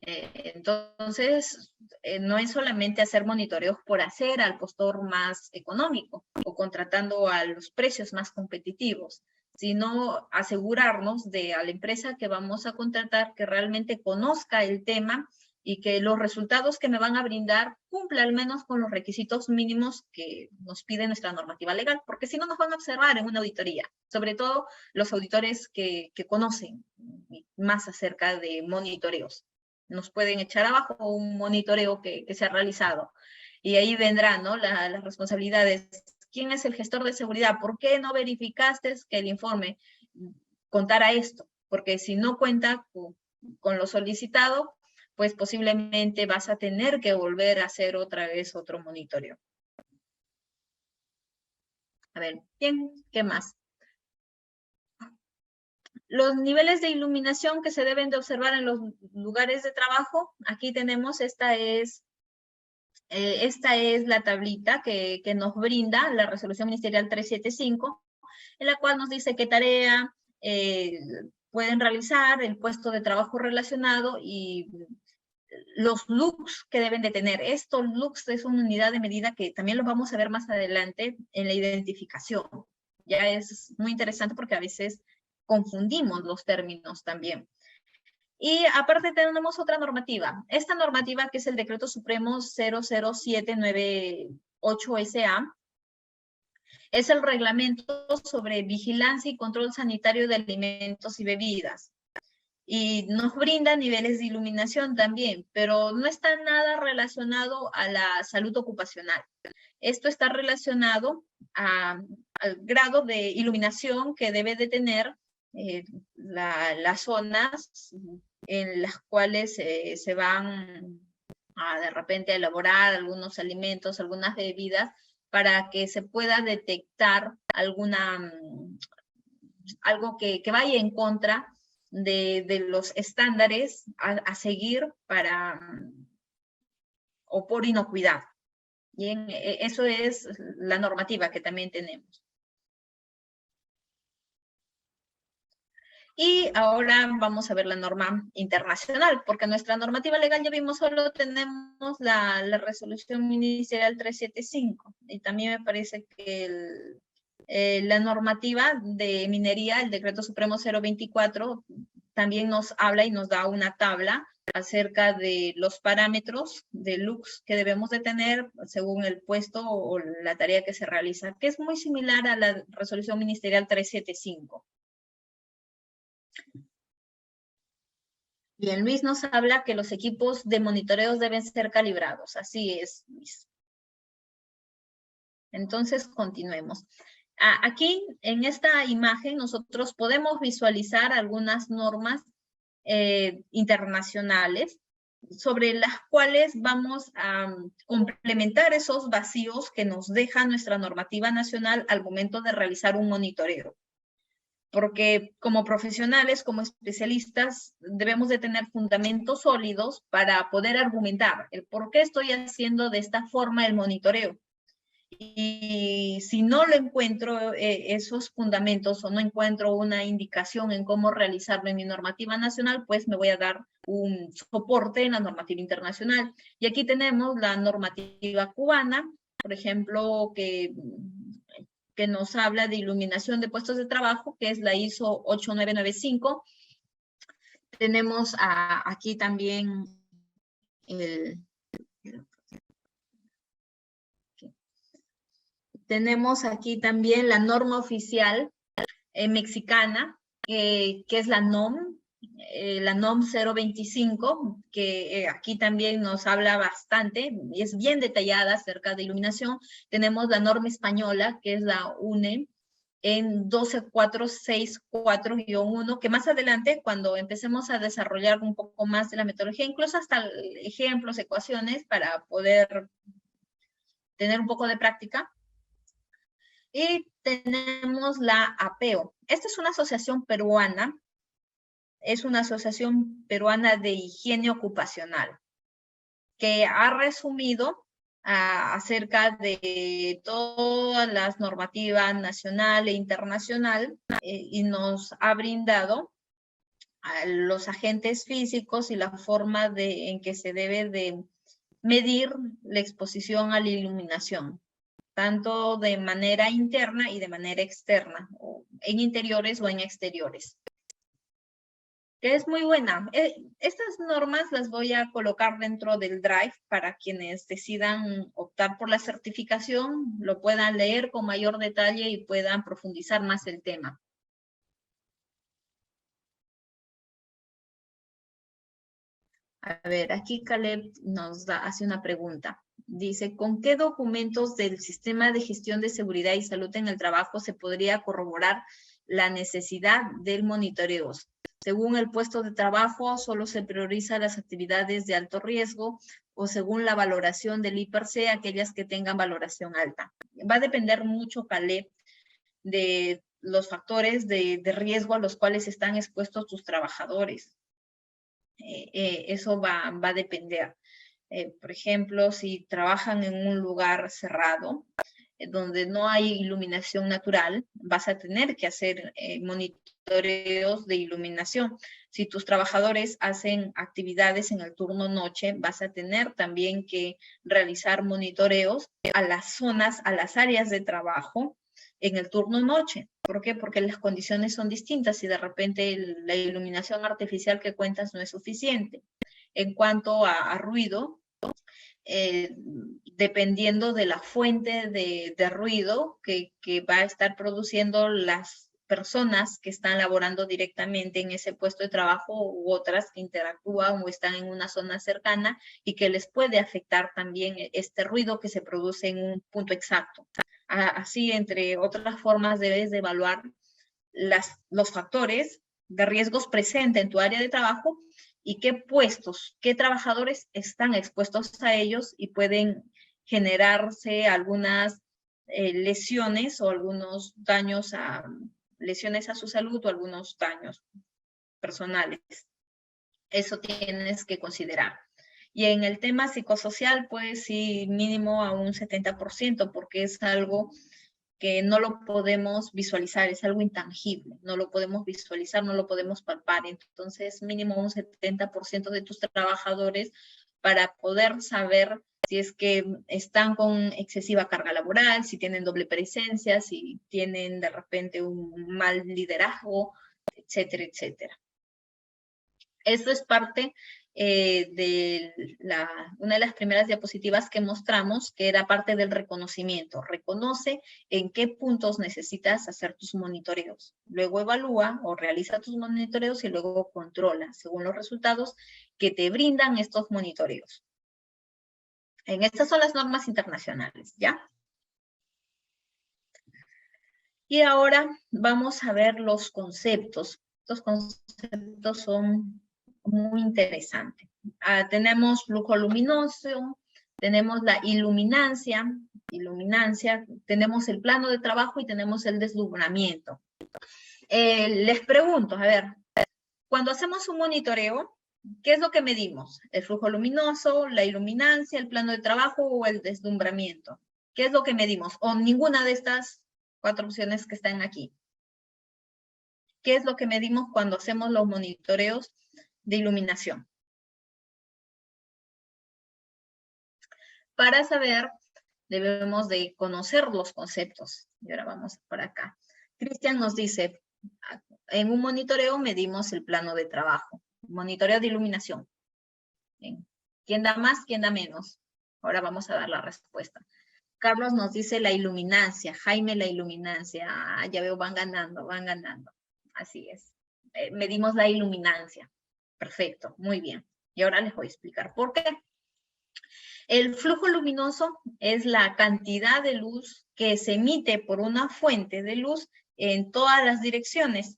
Entonces, no es solamente hacer monitoreos por hacer al postor más económico o contratando a los precios más competitivos, sino asegurarnos de a la empresa que vamos a contratar que realmente conozca el tema y que los resultados que me van a brindar cumplan al menos con los requisitos mínimos que nos pide nuestra normativa legal, porque si no nos van a observar en una auditoría, sobre todo los auditores que conocen más acerca de monitoreos. nos pueden echar abajo un monitoreo que se ha realizado. Y ahí vendrán, ¿no?, las responsabilidades. ¿Quién es el gestor de seguridad? ¿Por qué no verificaste que el informe contara esto? Porque si no cuenta con lo solicitado, pues posiblemente vas a tener que volver a hacer otra vez otro monitoreo. A ver, bien, ¿qué más? Los niveles de iluminación que se deben de observar en los lugares de trabajo, aquí tenemos, esta es la tablita que nos brinda la resolución ministerial 375, en la cual nos dice qué tarea pueden realizar, el puesto de trabajo relacionado y los looks que deben de tener. Estos looks es una unidad de medida que también los vamos a ver más adelante en la identificación. Ya es muy interesante porque a veces confundimos los términos también. Y aparte tenemos otra normativa. Esta normativa, que es el Decreto Supremo 00798-SA, es el reglamento sobre vigilancia y control sanitario de alimentos y bebidas. Y nos brinda niveles de iluminación también, pero no está nada relacionado a la salud ocupacional. Esto está relacionado al grado de iluminación que debe de tener las zonas en las cuales se van a de repente a elaborar algunos alimentos, algunas bebidas, para que se pueda detectar algo que vaya en contra de los estándares a seguir o por inocuidad. Bien, eso es la normativa que también tenemos. Y ahora vamos a ver la norma internacional, porque nuestra normativa legal, ya vimos, solo tenemos la resolución ministerial 375, y también me parece que la normativa de minería, el Decreto Supremo 024, también nos habla y nos da una tabla acerca de los parámetros de lux que debemos de tener según el puesto o la tarea que se realiza, que es muy similar a la resolución ministerial 375. Bien, Luis nos habla que los equipos de monitoreos deben ser calibrados. Así es, Luis. Entonces, continuemos. Aquí, en esta imagen, nosotros podemos visualizar algunas normas internacionales sobre las cuales vamos a complementar esos vacíos que nos deja nuestra normativa nacional al momento de realizar un monitoreo. Porque como profesionales, como especialistas, debemos de tener fundamentos sólidos para poder argumentar el por qué estoy haciendo de esta forma el monitoreo. Y si no lo encuentro esos fundamentos o no encuentro una indicación en cómo realizarlo en mi normativa nacional, pues me voy a dar un soporte en la normativa internacional. Y aquí tenemos la normativa cubana, por ejemplo, que nos habla de iluminación de puestos de trabajo, que es la ISO 8995. Tenemos aquí también tenemos aquí también la norma oficial mexicana, que es la NOM 025, que aquí también nos habla bastante y es bien detallada acerca de iluminación. Tenemos la norma española, que es la UNE, en 12464-1, que más adelante, cuando empecemos a desarrollar un poco más de la metodología, incluso hasta ejemplos, ecuaciones, para poder tener un poco de práctica. Y tenemos la APEO. Esta es una asociación peruana, de higiene ocupacional, que ha resumido acerca de todas las normativas nacional e internacional y nos ha brindado a los agentes físicos y la forma en que se debe de medir la exposición a la iluminación, tanto de manera interna y de manera externa, o en interiores o en exteriores. Que es muy buena. Estas normas las voy a colocar dentro del Drive para quienes decidan optar por la certificación, lo puedan leer con mayor detalle y puedan profundizar más el tema. A ver, aquí Caleb hace una pregunta. Dice, ¿con qué documentos del Sistema de Gestión de Seguridad y Salud en el Trabajo se podría corroborar la necesidad del monitoreo? Según el puesto de trabajo, solo se prioriza las actividades de alto riesgo o según la valoración del I/C, aquellas que tengan valoración alta. Va a depender mucho, Caleb, de los factores de riesgo a los cuales están expuestos tus trabajadores. Eso va a depender. Por ejemplo, si trabajan en un lugar cerrado, donde no hay iluminación natural, vas a tener que hacer monitoreos de iluminación. Si tus trabajadores hacen actividades en el turno noche, vas a tener también que realizar monitoreos a las zonas, a las áreas de trabajo en el turno noche. ¿Por qué? Porque las condiciones son distintas y de repente la iluminación artificial que cuentas no es suficiente. En cuanto a ruido, dependiendo de la fuente de ruido que va a estar produciendo las personas que están laborando directamente en ese puesto de trabajo u otras que interactúan o están en una zona cercana y que les puede afectar también este ruido que se produce en un punto exacto. Así, entre otras formas, debes de evaluar los factores de riesgos presentes en tu área de trabajo y qué puestos, qué trabajadores están expuestos a ellos y pueden generarse algunas lesiones o algunos daños lesiones a su salud o algunos daños personales. Eso tienes que considerar. Y en el tema psicosocial, pues sí, mínimo a un 70%, porque es algo que no lo podemos visualizar, es algo intangible, no lo podemos visualizar, no lo podemos palpar. Entonces, mínimo un 70% de tus trabajadores para poder saber si es que están con excesiva carga laboral, si tienen doble presencia, si tienen de repente un mal liderazgo, etcétera, etcétera. Esto es parte de una de las primeras diapositivas que mostramos, que era parte del reconocimiento. Reconoce en qué puntos necesitas hacer tus monitoreos. Luego evalúa o realiza tus monitoreos y luego controla según los resultados que te brindan estos monitoreos. Estas son las normas internacionales, ¿ya? Y ahora vamos a ver los conceptos. Estos conceptos son muy interesantes. Tenemos flujo luminoso, tenemos la iluminancia, tenemos el plano de trabajo y tenemos el deslumbramiento. Les pregunto, a ver, cuando hacemos un monitoreo, ¿qué es lo que medimos? ¿El flujo luminoso, la iluminancia, el plano de trabajo o el deslumbramiento? ¿Qué es lo que medimos? O ninguna de estas 4 opciones que están aquí. ¿Qué es lo que medimos cuando hacemos los monitoreos de iluminación? Para saber, debemos de conocer los conceptos. Y ahora vamos por acá. Cristian nos dice, en un monitoreo medimos el plano de trabajo. Monitoreo de iluminación. Bien. ¿Quién da más? ¿Quién da menos? Ahora vamos a dar la respuesta. Carlos nos dice la iluminancia. Jaime, la iluminancia. Ya veo, van ganando, van ganando. Así es. Medimos la iluminancia. Perfecto, muy bien. Y ahora les voy a explicar por qué. El flujo luminoso es la cantidad de luz que se emite por una fuente de luz en todas las direcciones.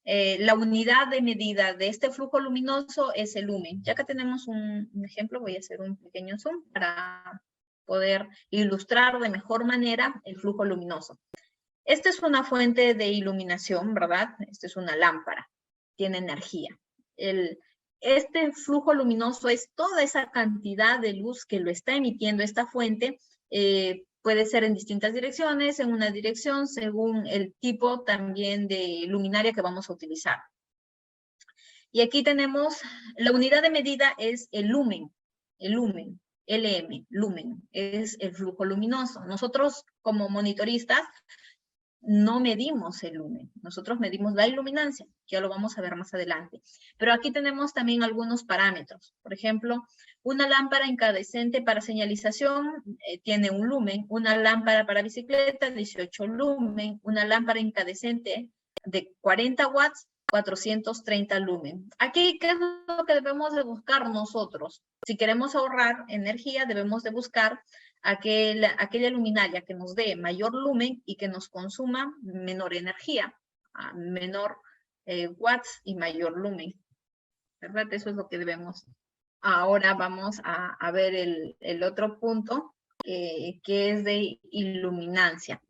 La unidad de medida de este flujo luminoso es el lumen. Ya que tenemos un ejemplo, voy a hacer un pequeño zoom para poder ilustrar de mejor manera el flujo luminoso. Esta es una fuente de iluminación, ¿verdad? Esta es una lámpara, tiene energía. Este flujo luminoso es toda esa cantidad de luz que lo está emitiendo esta fuente. Puede ser en distintas direcciones, en una dirección, según el tipo también de luminaria que vamos a utilizar. Y aquí tenemos, la unidad de medida es el lumen, LM, lumen, es el flujo luminoso. Nosotros como monitoristas no medimos el lumen, nosotros medimos la iluminancia, ya lo vamos a ver más adelante. Pero aquí tenemos también algunos parámetros. Por ejemplo, una lámpara incandescente para señalización tiene un lumen, una lámpara para bicicleta 18 lumen, una lámpara incandescente de 40 watts 430 lumen. Aquí, ¿qué es lo que debemos de buscar nosotros? Si queremos ahorrar energía, debemos de buscar aquella luminaria que nos dé mayor lumen y que nos consuma menor energía, menor watts y mayor lumen. ¿Verdad? Eso es lo que debemos. Ahora vamos a ver el otro punto, que es de iluminancia.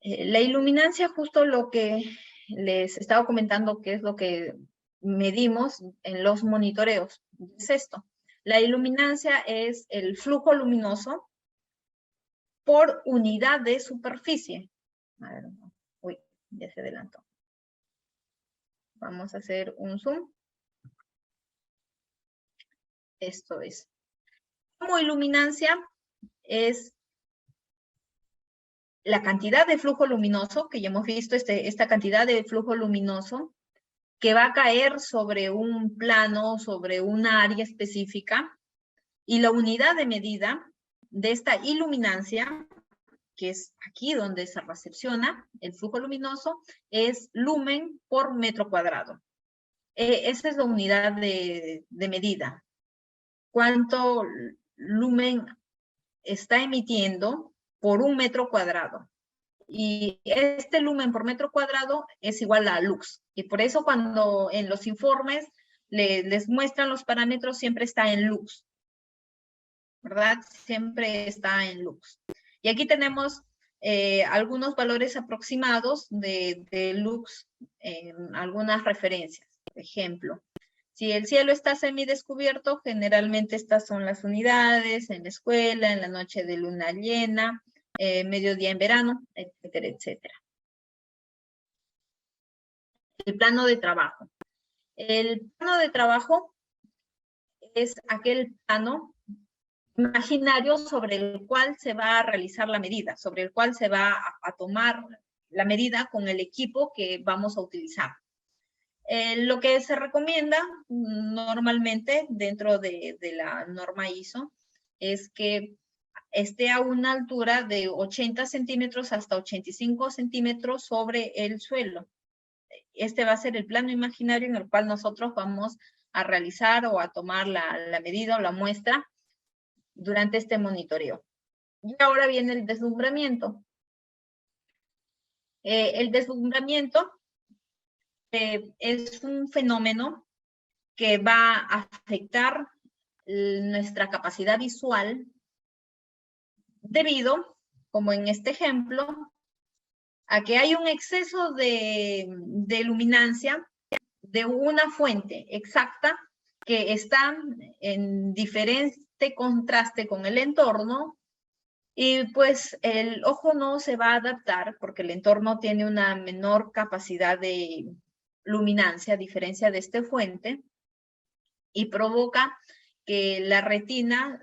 La iluminancia, justo lo que les estaba comentando, que es lo que medimos en los monitoreos, es esto. La iluminancia es el flujo luminoso por unidad de superficie. A ver, uy, ya se adelantó. Vamos a hacer un zoom. Esto es. Como iluminancia es la cantidad de flujo luminoso, que ya hemos visto, esta cantidad de flujo luminoso que va a caer sobre un plano, sobre una área específica, y la unidad de medida de esta iluminancia, que es aquí donde se recepciona el flujo luminoso, es lumen por metro cuadrado. Esa es la unidad de medida. ¿Cuánto lumen está emitiendo por un metro cuadrado? Y este lumen por metro cuadrado es igual a lux. Y por eso cuando en los informes les muestran los parámetros, siempre está en lux, ¿verdad? Siempre está en lux. Y aquí tenemos algunos valores aproximados de lux en algunas referencias. Por ejemplo, si el cielo está semidescubierto, generalmente estas son las unidades en la escuela, en la noche de luna llena, mediodía en verano, etcétera, etcétera. El plano de trabajo. El plano de trabajo es aquel plano imaginario sobre el cual se va a realizar la medida, sobre el cual se va a tomar la medida con el equipo que vamos a utilizar. Lo que se recomienda normalmente dentro de la norma ISO es que esté a una altura de 80 centímetros hasta 85 centímetros sobre el suelo. Este va a ser el plano imaginario en el cual nosotros vamos a realizar o a tomar la medida o la muestra durante este monitoreo. Y ahora viene el deslumbramiento. El deslumbramiento es un fenómeno que va a afectar nuestra capacidad visual debido, como en este ejemplo, a que hay un exceso de luminancia de una fuente exacta que está en diferente contraste con el entorno, y pues el ojo no se va a adaptar porque el entorno tiene una menor capacidad de luminancia a diferencia de esta fuente, y provoca que la retina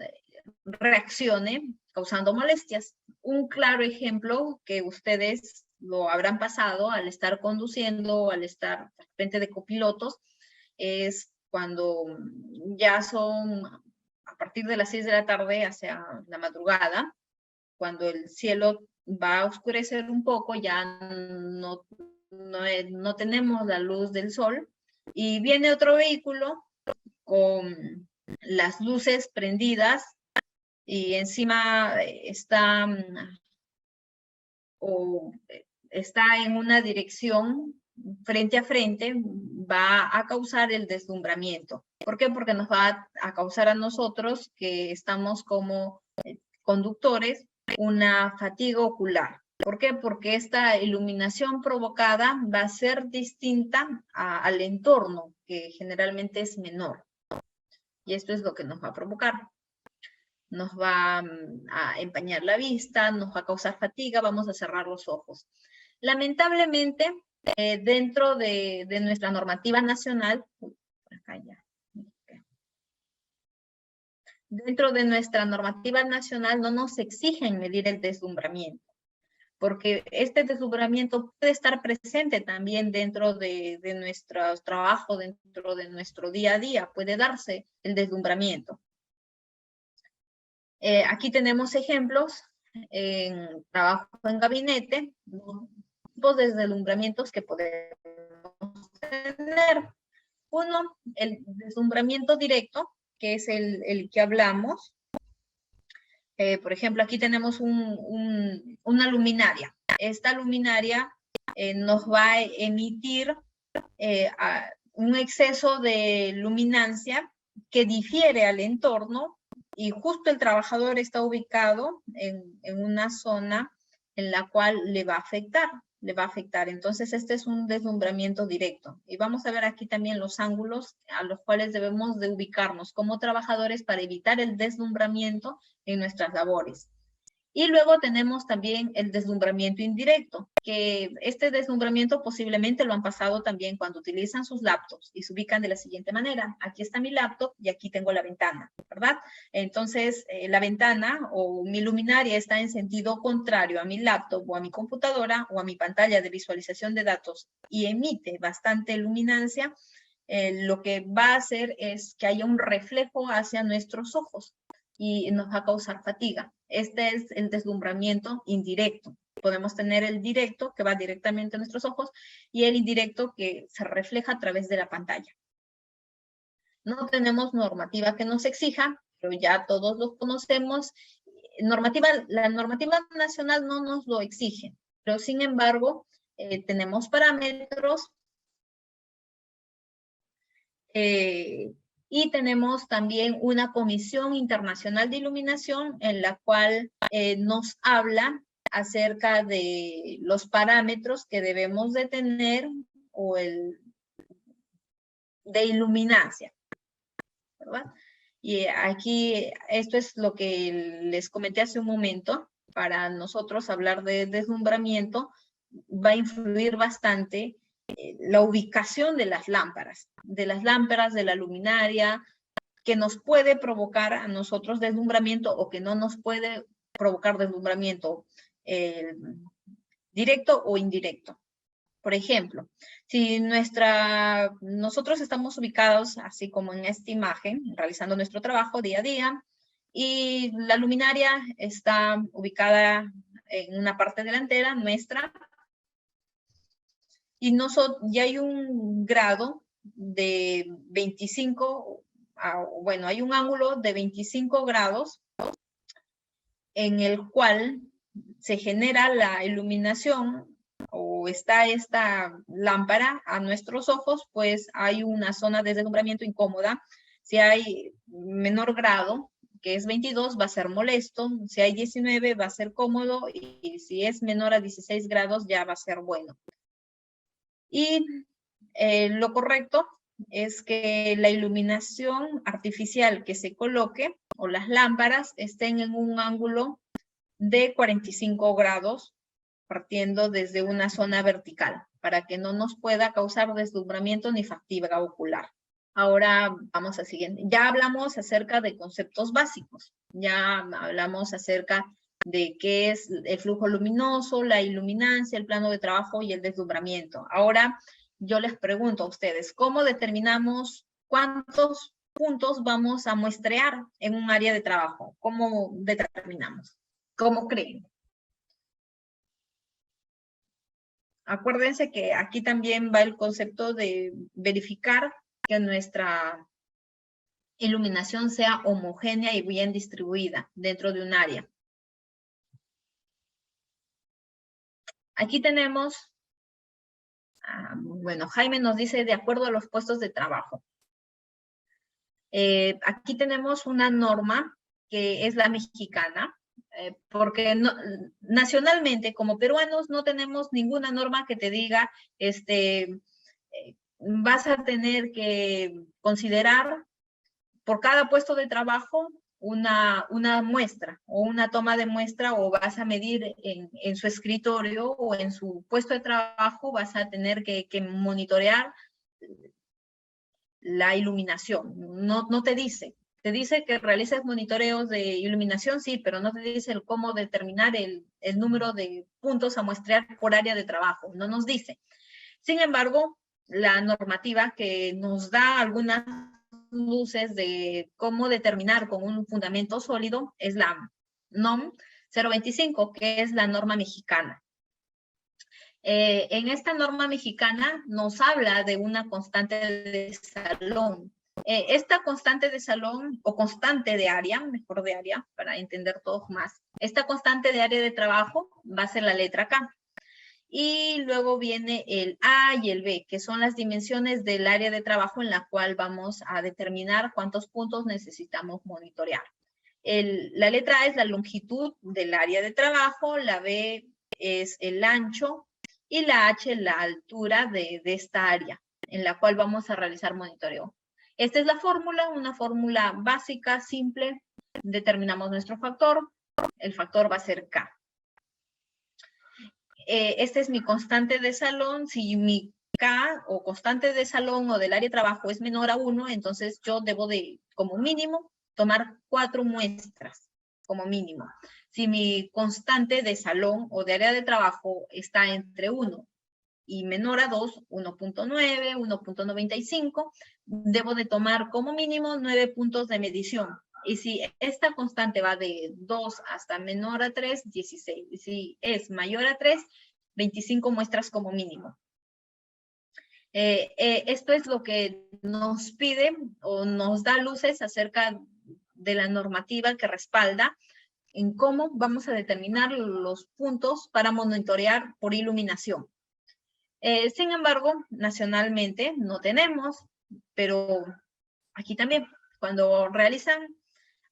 reaccione causando molestias. Un claro ejemplo que ustedes lo habrán pasado al estar conduciendo o al estar de repente de copilotos es cuando ya son a partir de las 6 de la tarde hacia la madrugada, cuando el cielo va a oscurecer un poco, ya no tenemos la luz del sol, y viene otro vehículo con las luces prendidas y encima está en una dirección frente a frente, va a causar el deslumbramiento. ¿Por qué? Porque nos va a causar a nosotros, que estamos como conductores, una fatiga ocular. ¿Por qué? Porque esta iluminación provocada va a ser distinta al entorno, que generalmente es menor. Y esto es lo que nos va a provocar. Nos va a empañar la vista, nos va a causar fatiga, vamos a cerrar los ojos. Lamentablemente, dentro de nuestra normativa nacional, dentro de nuestra normativa nacional no nos exigen medir el deslumbramiento, porque este deslumbramiento puede estar presente también dentro de nuestro trabajo, dentro de nuestro día a día, puede darse el deslumbramiento. Aquí tenemos ejemplos en trabajo en gabinete, tipos de deslumbramientos que podemos tener. Uno, el deslumbramiento directo, que es el que hablamos. Por ejemplo, aquí tenemos una luminaria. Esta luminaria nos va a emitir un exceso de luminancia que difiere al entorno, y justo el trabajador está ubicado en una zona en la cual le va a afectar. Entonces, este es un deslumbramiento directo. Y vamos a ver aquí también los ángulos a los cuales debemos de ubicarnos como trabajadores para evitar el deslumbramiento en nuestras labores. Y luego tenemos también el deslumbramiento indirecto, que este deslumbramiento posiblemente lo han pasado también cuando utilizan sus laptops y se ubican de la siguiente manera. Aquí está mi laptop y aquí tengo la ventana, ¿verdad? Entonces, la ventana o mi luminaria está en sentido contrario a mi laptop o a mi computadora o a mi pantalla de visualización de datos y emite bastante luminancia. Lo que va a hacer es que haya un reflejo hacia nuestros ojos y nos va a causar fatiga. Este es el deslumbramiento indirecto. Podemos tener el directo, que va directamente a nuestros ojos, y el indirecto, que se refleja a través de la pantalla. No tenemos normativa que nos exija, pero ya todos lo conocemos. La normativa nacional no nos lo exige, pero sin embargo, tenemos parámetros y tenemos también una Comisión Internacional de Iluminación en la cual nos habla acerca de los parámetros que debemos de tener o de iluminancia, ¿verdad? Y aquí, esto es lo que les comenté hace un momento. Para nosotros hablar de deslumbramiento va a influir bastante la ubicación de las lámparas, de la luminaria, que nos puede provocar a nosotros deslumbramiento o que no nos puede provocar deslumbramiento directo o indirecto. Por ejemplo, si nosotros estamos ubicados así como en esta imagen, realizando nuestro trabajo día a día, y la luminaria está ubicada en una parte delantera nuestra, y ya hay un grado de 25, bueno, hay un ángulo de 25 grados en el cual se genera la iluminación o está esta lámpara a nuestros ojos, pues hay una zona de deslumbramiento incómoda. Si hay menor grado, que es 22, va a ser molesto. Si hay 19, va a ser cómodo. Y si es menor a 16 grados, ya va a ser bueno. Y lo correcto es que la iluminación artificial que se coloque o las lámparas estén en un ángulo de 45 grados, partiendo desde una zona vertical, para que no nos pueda causar deslumbramiento ni fatiga ocular. Ahora vamos al siguiente. Ya hablamos acerca de conceptos básicos. Ya hablamos acerca de qué es el flujo luminoso, la iluminancia, el plano de trabajo y el deslumbramiento. Ahora yo les pregunto a ustedes, ¿cómo determinamos cuántos puntos vamos a muestrear en un área de trabajo? ¿Cómo determinamos? ¿Cómo creen? Acuérdense que aquí también va el concepto de verificar que nuestra iluminación sea homogénea y bien distribuida dentro de un área. Aquí tenemos, bueno, Jaime nos dice de acuerdo a los puestos de trabajo. Aquí tenemos una norma que es la mexicana, porque nacionalmente como peruanos no tenemos ninguna norma que te diga, vas a tener que considerar por cada puesto de trabajo una muestra o una toma de muestra, o vas a medir en su escritorio o en su puesto de trabajo, vas a tener que monitorear la iluminación. No te dice. Te dice que realices monitoreos de iluminación, sí, pero no te dice cómo determinar el número de puntos a muestrear por área de trabajo. No nos dice. Sin embargo, la normativa que nos da algunas luces de cómo determinar con un fundamento sólido es la NOM 025, que es la norma mexicana. En esta norma mexicana nos habla de una constante de salón. Esta constante de salón, o constante de área, mejor de área, para entender todos más, esta constante de área de trabajo va a ser la letra K. Y luego viene el A y el B, que son las dimensiones del área de trabajo en la cual vamos a determinar cuántos puntos necesitamos monitorear. La letra A es la longitud del área de trabajo, la B es el ancho y la H la altura de esta área en la cual vamos a realizar monitoreo. Esta es la fórmula, una fórmula básica, simple. Determinamos nuestro factor, el factor va a ser K. Este es mi constante de salón. Si mi K o constante de salón o del área de trabajo es menor a 1, entonces yo debo de, como mínimo, tomar 4 muestras, como mínimo. Si mi constante de salón o de área de trabajo está entre 1 y menor a 2, 1.9, 1.95, debo de tomar como mínimo 9 puntos de medición. Y si esta constante va de 2 hasta menor a 3, 16. Y si es mayor a 3, 25 muestras como mínimo. Esto es lo que nos pide o nos da luces acerca de la normativa que respalda en cómo vamos a determinar los puntos para monitorear por iluminación. Sin embargo, nacionalmente no tenemos, pero aquí también, cuando realizan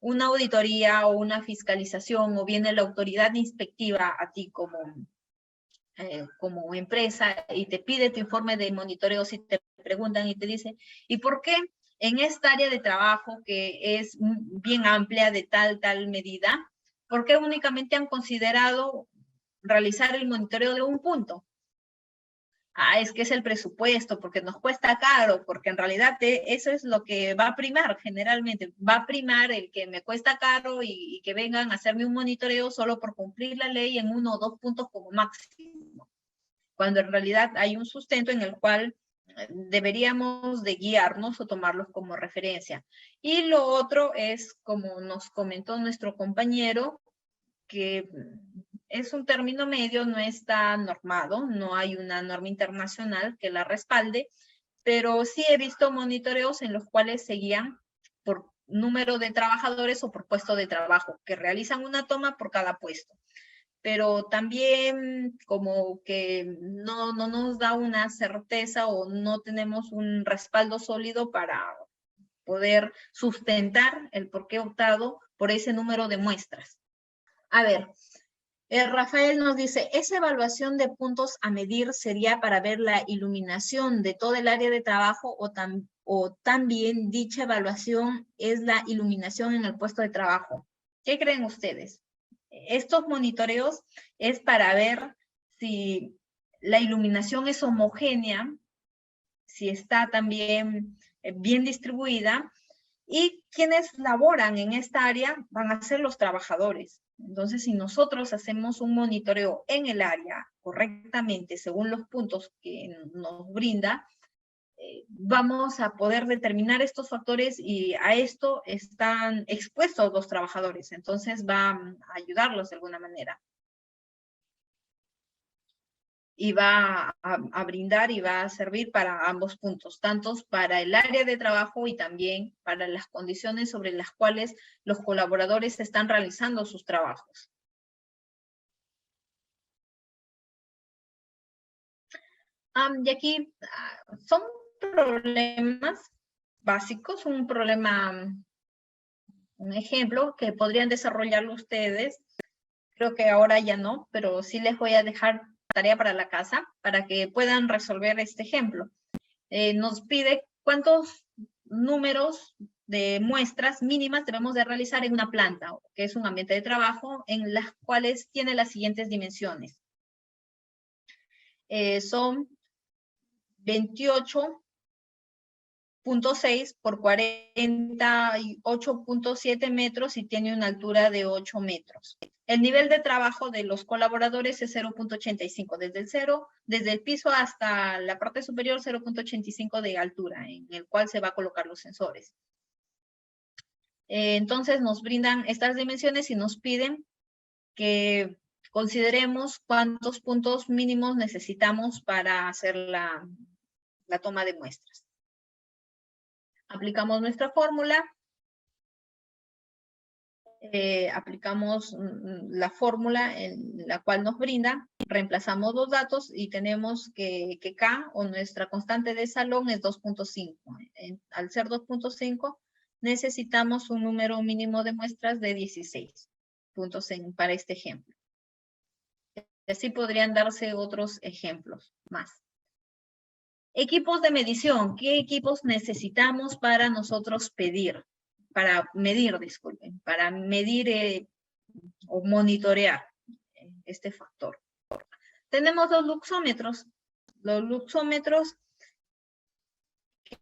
una auditoría o una fiscalización o viene la autoridad inspectiva a ti como empresa y te pide tu informe de monitoreo, si te preguntan y te dice, ¿y por qué en esta área de trabajo que es bien amplia de tal medida, por qué únicamente han considerado realizar el monitoreo de un punto? Es que es el presupuesto, porque nos cuesta caro, porque en realidad eso es lo que va a primar generalmente. Va a primar el que me cuesta caro y que vengan a hacerme un monitoreo solo por cumplir la ley en 1 o 2 puntos como máximo. Cuando en realidad hay un sustento en el cual deberíamos de guiarnos o tomarlos como referencia. Y lo otro es, como nos comentó nuestro compañero, que es un término medio, no está normado, no hay una norma internacional que la respalde, pero sí he visto monitoreos en los cuales se guían por número de trabajadores o por puesto de trabajo, que realizan una toma por cada puesto. Pero también como que no nos da una certeza o no tenemos un respaldo sólido para poder sustentar el por qué he optado por ese número de muestras. A ver, Rafael nos dice, ¿esa evaluación de puntos a medir sería para ver la iluminación de todo el área de trabajo o también dicha evaluación es la iluminación en el puesto de trabajo? ¿Qué creen ustedes? Estos monitoreos es para ver si la iluminación es homogénea, si está también bien distribuida, y quienes laboran en esta área van a ser los trabajadores. Entonces, si nosotros hacemos un monitoreo en el área correctamente, según los puntos que nos brinda, vamos a poder determinar estos factores y a esto están expuestos los trabajadores. Entonces, va a ayudarlos de alguna manera. Y va a brindar y va a servir para ambos puntos, tanto para el área de trabajo y también para las condiciones sobre las cuales los colaboradores están realizando sus trabajos. Y aquí son problemas básicos, un ejemplo que podrían desarrollarlo ustedes. Creo que ahora ya no, pero sí les voy a dejar tarea para la casa para que puedan resolver este ejemplo. Nos pide cuántos números de muestras mínimas debemos de realizar en una planta, que es un ambiente de trabajo, en las cuales tiene las siguientes dimensiones. Son 28.6 por 48.7 metros y tiene una altura de 8 metros. El nivel de trabajo de los colaboradores es 0.85, desde el piso hasta la parte superior 0.85 de altura, en el cual se va a colocar los sensores. Entonces nos brindan estas dimensiones y nos piden que consideremos cuántos puntos mínimos necesitamos para hacer la toma de muestras. Aplicamos nuestra fórmula. Aplicamos la fórmula en la cual nos brinda, reemplazamos los datos y tenemos que K, o nuestra constante de salón, es 2.5. Al ser 2.5, necesitamos un número mínimo de muestras de 16 puntos para este ejemplo. Así podrían darse otros ejemplos más. Equipos de medición. ¿Qué equipos necesitamos para nosotros para medir o monitorear este factor? Tenemos los luxómetros. Los luxómetros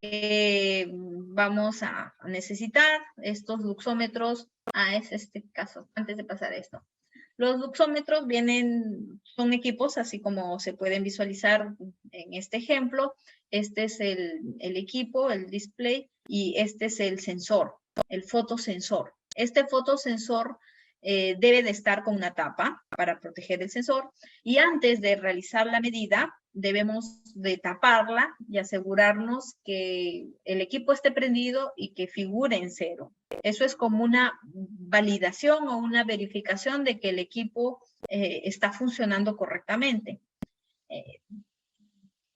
que vamos a necesitar, estos luxómetros, es este caso, antes de pasar esto. Los luxómetros son equipos, así como se pueden visualizar en este ejemplo. Este es el equipo, el display, y este es el sensor, el fotosensor. Este fotosensor debe de estar con una tapa para proteger el sensor, y antes de realizar la medida debemos de taparla y asegurarnos que el equipo esté prendido y que figure en 0. Eso es como una validación o una verificación de que el equipo está funcionando correctamente.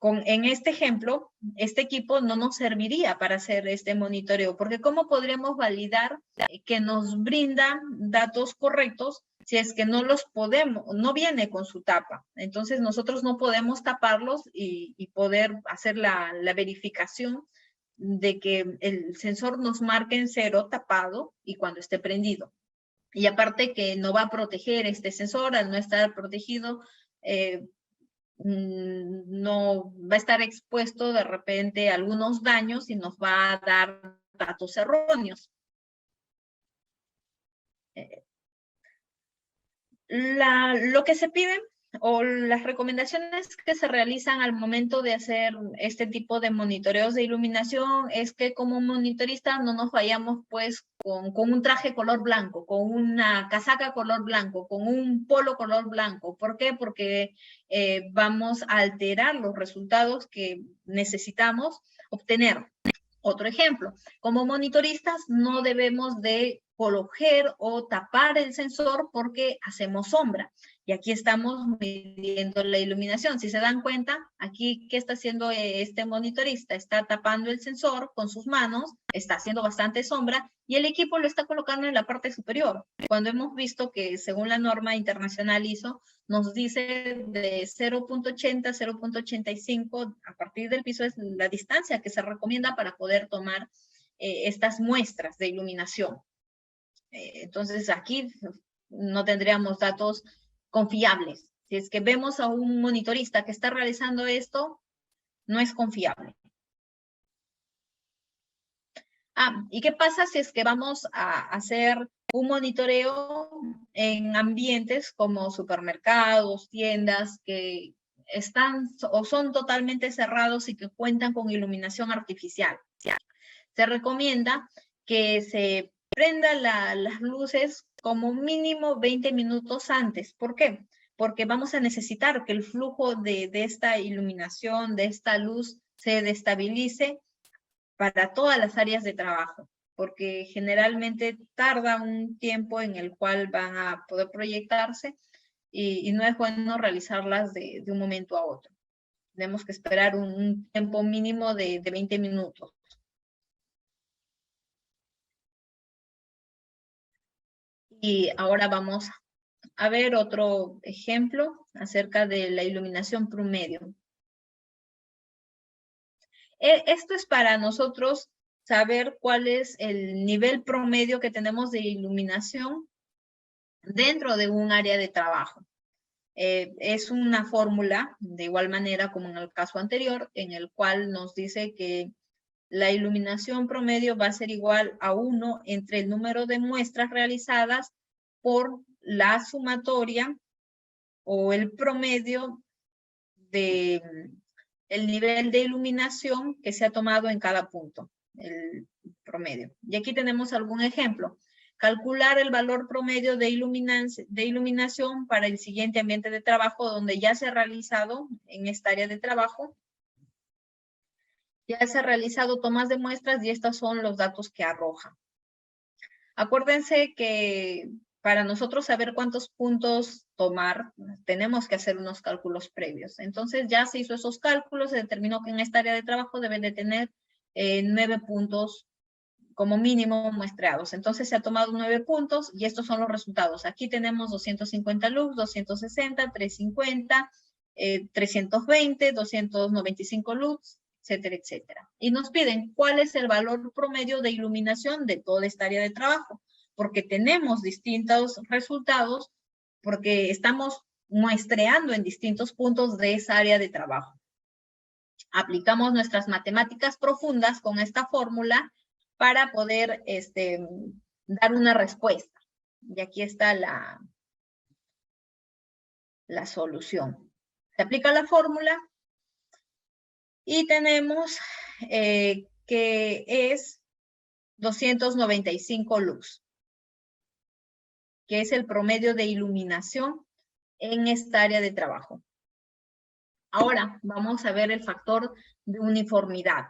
En este ejemplo, este equipo no nos serviría para hacer este monitoreo, porque ¿cómo podríamos validar que nos brinda datos correctos si es que no viene con su tapa? Entonces nosotros no podemos taparlos y poder hacer la verificación de que el sensor nos marque en 0 tapado y cuando esté prendido. Y aparte que no va a proteger este sensor, al no estar protegido, no va a estar expuesto de repente a algunos daños y nos va a dar datos erróneos. Lo que se pide o las recomendaciones que se realizan al momento de hacer este tipo de monitoreos de iluminación es que como monitoristas no nos vayamos pues con un traje color blanco, con una casaca color blanco, con un polo color blanco. ¿Por qué? Porque vamos a alterar los resultados que necesitamos obtener. Otro ejemplo, como monitoristas no debemos de colocar o tapar el sensor porque hacemos sombra. Y aquí estamos midiendo la iluminación. Si se dan cuenta, aquí, ¿qué está haciendo este monitorista? Está tapando el sensor con sus manos, está haciendo bastante sombra y el equipo lo está colocando en la parte superior. Cuando hemos visto que según la norma internacional ISO, nos dice de 0.80 a 0.85, a partir del piso es la distancia que se recomienda para poder tomar estas muestras de iluminación. Entonces aquí no tendríamos datos confiables. Si es que vemos a un monitorista que está realizando esto, no es confiable. ¿Y qué pasa si es que vamos a hacer un monitoreo en ambientes como supermercados, tiendas que están o son totalmente cerrados y que cuentan con iluminación artificial? Se recomienda que se prendan las luces como mínimo 20 minutos antes. ¿Por qué? Porque vamos a necesitar que el flujo de esta iluminación, de esta luz, se destabilice para todas las áreas de trabajo, porque generalmente tarda un tiempo en el cual van a poder proyectarse y no es bueno realizarlas de un momento a otro. Tenemos que esperar un tiempo mínimo de 20 minutos. Y ahora vamos a ver otro ejemplo acerca de la iluminación promedio. Esto es para nosotros saber cuál es el nivel promedio que tenemos de iluminación dentro de un área de trabajo. Es una fórmula, de igual manera como en el caso anterior, en el cual nos dice que la iluminación promedio va a ser igual a 1 entre el número de muestras realizadas por la sumatoria o el promedio de el nivel de iluminación que se ha tomado en cada punto, el promedio. Y aquí tenemos algún ejemplo. calcular el valor promedio de iluminación para el siguiente ambiente de trabajo donde ya se ha realizado en esta área de trabajo. Ya se ha realizado tomas de muestras y estos son los datos que arroja. Acuérdense que para nosotros saber cuántos puntos tomar, tenemos que hacer unos cálculos previos. Entonces ya se hizo esos cálculos, se determinó que en esta área de trabajo deben de tener 9 puntos como mínimo muestreados. Entonces se ha tomado 9 puntos y estos son los resultados. Aquí tenemos 250 lux, 260, 350, 320, 295 lux, etcétera, etcétera. Y nos piden cuál es el valor promedio de iluminación de toda esta área de trabajo, porque tenemos distintos resultados, porque estamos muestreando en distintos puntos de esa área de trabajo. Aplicamos nuestras matemáticas profundas con esta fórmula para poder dar una respuesta. Y aquí está la solución. Se aplica la fórmula y tenemos que es 295 lux, que es el promedio de iluminación en esta área de trabajo. Ahora vamos a ver el factor de uniformidad.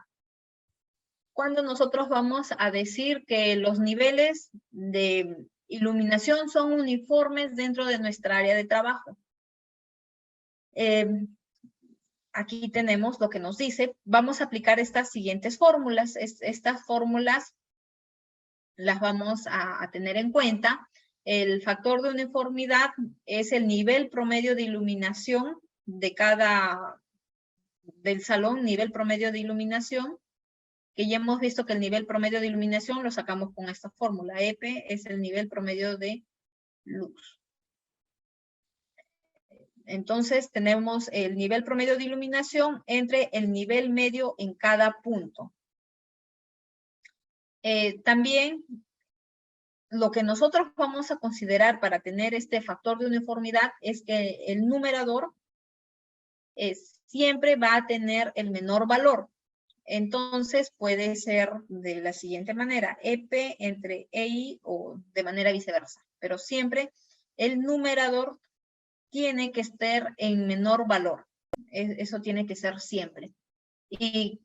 Cuando nosotros vamos a decir que los niveles de iluminación son uniformes dentro de nuestra área de trabajo. Aquí tenemos lo que nos dice. Vamos a aplicar estas siguientes fórmulas. Estas fórmulas las vamos a tener en cuenta. El factor de uniformidad es el nivel promedio de iluminación de del salón, nivel promedio de iluminación, que ya hemos visto que el nivel promedio de iluminación lo sacamos con esta fórmula. EP es el nivel promedio de lux. Entonces tenemos el nivel promedio de iluminación entre el nivel medio en cada punto. También lo que nosotros vamos a considerar para tener este factor de uniformidad es que el numerador siempre va a tener el menor valor. Entonces puede ser de la siguiente manera, EP entre EI o de manera viceversa. Pero siempre el numerador tiene que estar en menor valor. Eso tiene que ser siempre. Y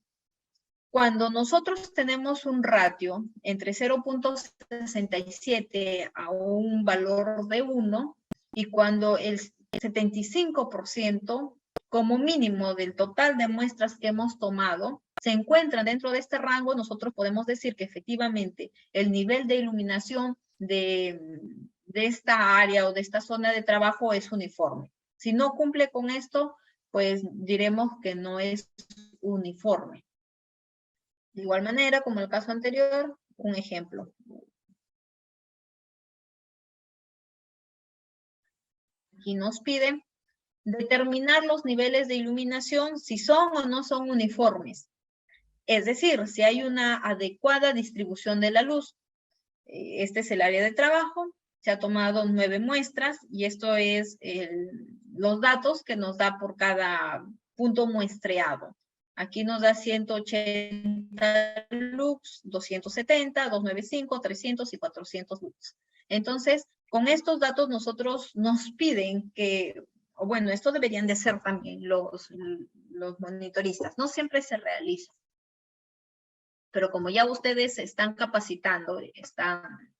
cuando nosotros tenemos un ratio entre 0.67 a un valor de 1, y cuando el 75% como mínimo del total de muestras que hemos tomado se encuentran dentro de este rango, nosotros podemos decir que efectivamente el nivel de iluminación de esta área o de esta zona de trabajo es uniforme. Si no cumple con esto, pues diremos que no es uniforme. De igual manera, como el caso anterior, un ejemplo. Aquí nos pide determinar los niveles de iluminación si son o no son uniformes. Es decir, si hay una adecuada distribución de la luz. Este es el área de trabajo. Se ha tomado 9 muestras y esto es los datos que nos da por cada punto muestreado. Aquí nos da 180 lux, 270, 295, 300 y 400 lux. Entonces, con estos datos nosotros nos piden que, o bueno, esto deberían de hacer también los monitoristas. No siempre se realiza. Pero como ya ustedes se están capacitando, están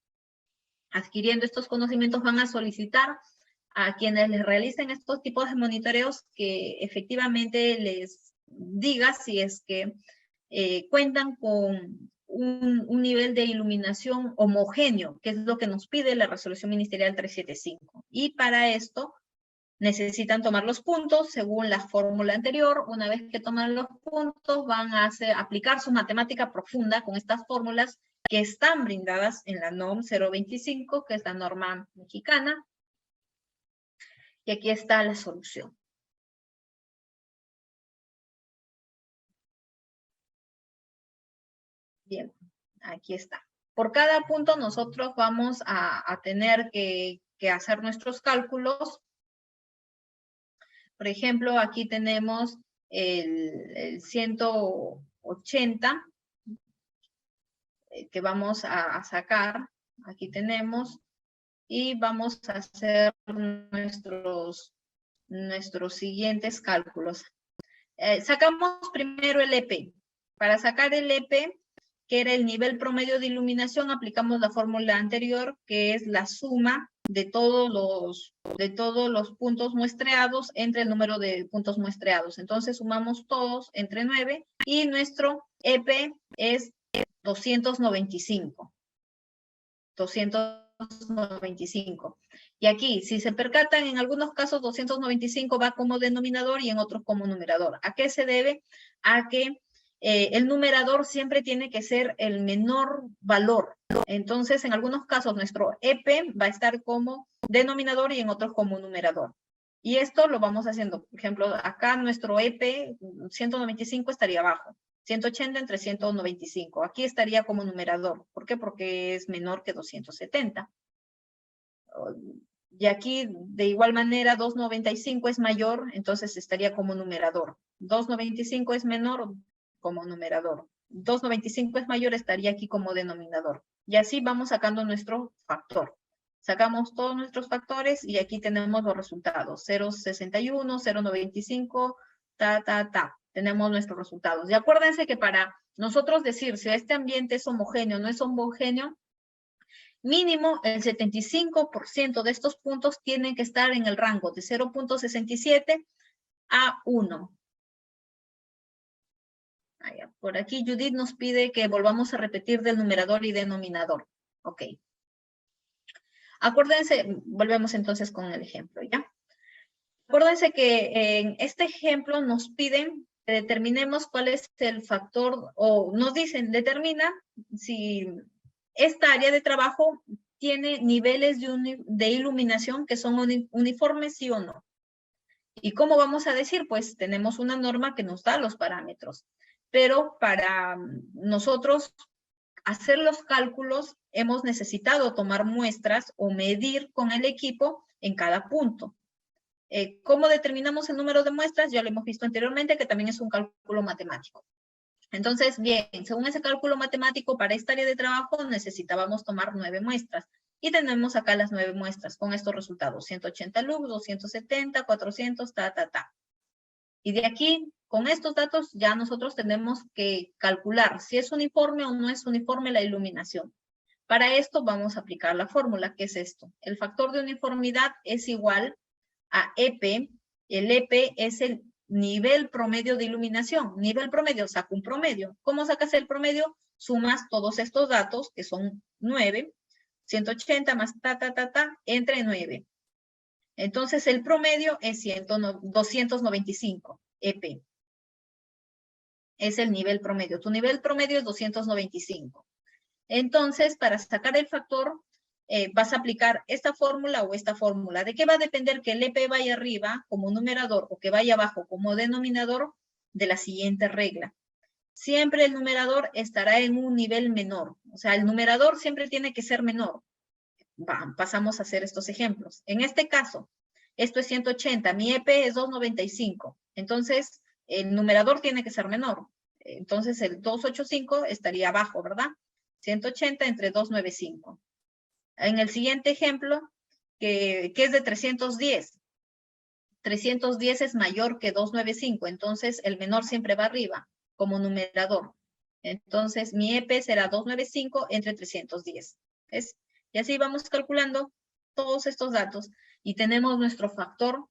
adquiriendo estos conocimientos, van a solicitar a quienes les realicen estos tipos de monitoreos que efectivamente les diga si es que cuentan con un nivel de iluminación homogéneo, que es lo que nos pide la resolución ministerial 375. Y para esto necesitan tomar los puntos según la fórmula anterior. Una vez que toman los puntos, van a aplicar su matemática profunda con estas fórmulas que están brindadas en la NOM 025, que es la norma mexicana. Y aquí está la solución. Bien, aquí está. Por cada punto nosotros vamos a tener que hacer nuestros cálculos. Por ejemplo, aquí tenemos el 180 que vamos a sacar. Aquí tenemos. Y vamos a hacer nuestros siguientes cálculos. Sacamos primero el EP. Para sacar el EP, que era el nivel promedio de iluminación, aplicamos la fórmula anterior, que es la suma de todos los puntos muestreados entre el número de puntos muestreados. Entonces sumamos todos entre 9 y nuestro EP es 295. 295. Y aquí, si se percatan, en algunos casos 295 va como denominador y en otros como numerador. ¿A qué se debe? A que el numerador siempre tiene que ser el menor valor. Entonces, en algunos casos, nuestro EP va a estar como denominador y en otros como numerador. Y esto lo vamos haciendo. Por ejemplo, acá nuestro EP 195 estaría abajo. 180 entre 195. Aquí estaría como numerador. ¿Por qué? Porque es menor que 270. Y aquí, de igual manera, 295 es mayor, entonces estaría como numerador. 295 es menor, como numerador. 295 es mayor, estaría aquí como denominador. Y así vamos sacando nuestro factor. Sacamos todos nuestros factores y aquí tenemos los resultados. 0,61, 0,95, tenemos nuestros resultados. Y acuérdense que para nosotros decir si este ambiente es homogéneo o no es homogéneo, mínimo el 75% de estos puntos tienen que estar en el rango de 0.67 a 1. Por aquí Judith nos pide que volvamos a repetir del numerador y denominador. Ok. Acuérdense, volvemos entonces con el ejemplo, ¿ya? Acuérdense que en este ejemplo nos piden que determinemos cuál es el factor, o nos dicen, determina si esta área de trabajo tiene niveles de iluminación que son uniformes, sí o no. ¿Y cómo vamos a decir? Pues tenemos una norma que nos da los parámetros, pero para nosotros hacer los cálculos hemos necesitado tomar muestras o medir con el equipo en cada punto. ¿Cómo determinamos el número de muestras? Ya lo hemos visto anteriormente, que también es un cálculo matemático. Entonces, bien, según ese cálculo matemático, para esta área de trabajo necesitábamos tomar 9 muestras. Y tenemos acá las 9 muestras con estos resultados. 180 lux, 270, 400, Y de aquí, con estos datos, ya nosotros tenemos que calcular si es uniforme o no es uniforme la iluminación. Para esto vamos a aplicar la fórmula, que es esto. El factor de uniformidad es igual a EP. El EP es el nivel promedio de iluminación. Nivel promedio, saca un promedio. ¿Cómo sacas el promedio? Sumas todos estos datos, que son 9, 180 más entre 9. Entonces el promedio es 295 EP. Es el nivel promedio. Tu nivel promedio es 295. Entonces, para sacar el factor, vas a aplicar esta fórmula o esta fórmula. ¿De qué va a depender que el EP vaya arriba como numerador o que vaya abajo como denominador? De la siguiente regla. Siempre el numerador estará en un nivel menor. O sea, el numerador siempre tiene que ser menor. Pasamos a hacer estos ejemplos. En este caso, esto es 180, mi EP es 295. Entonces, el numerador tiene que ser menor. Entonces, el 285 estaría abajo, ¿verdad? 180 entre 295. En el siguiente ejemplo, que es de 310. 310 es mayor que 295, entonces el menor siempre va arriba, como numerador. Entonces, mi EP será 295 entre 310. ¿Ves? Y así vamos calculando todos estos datos y tenemos nuestro factor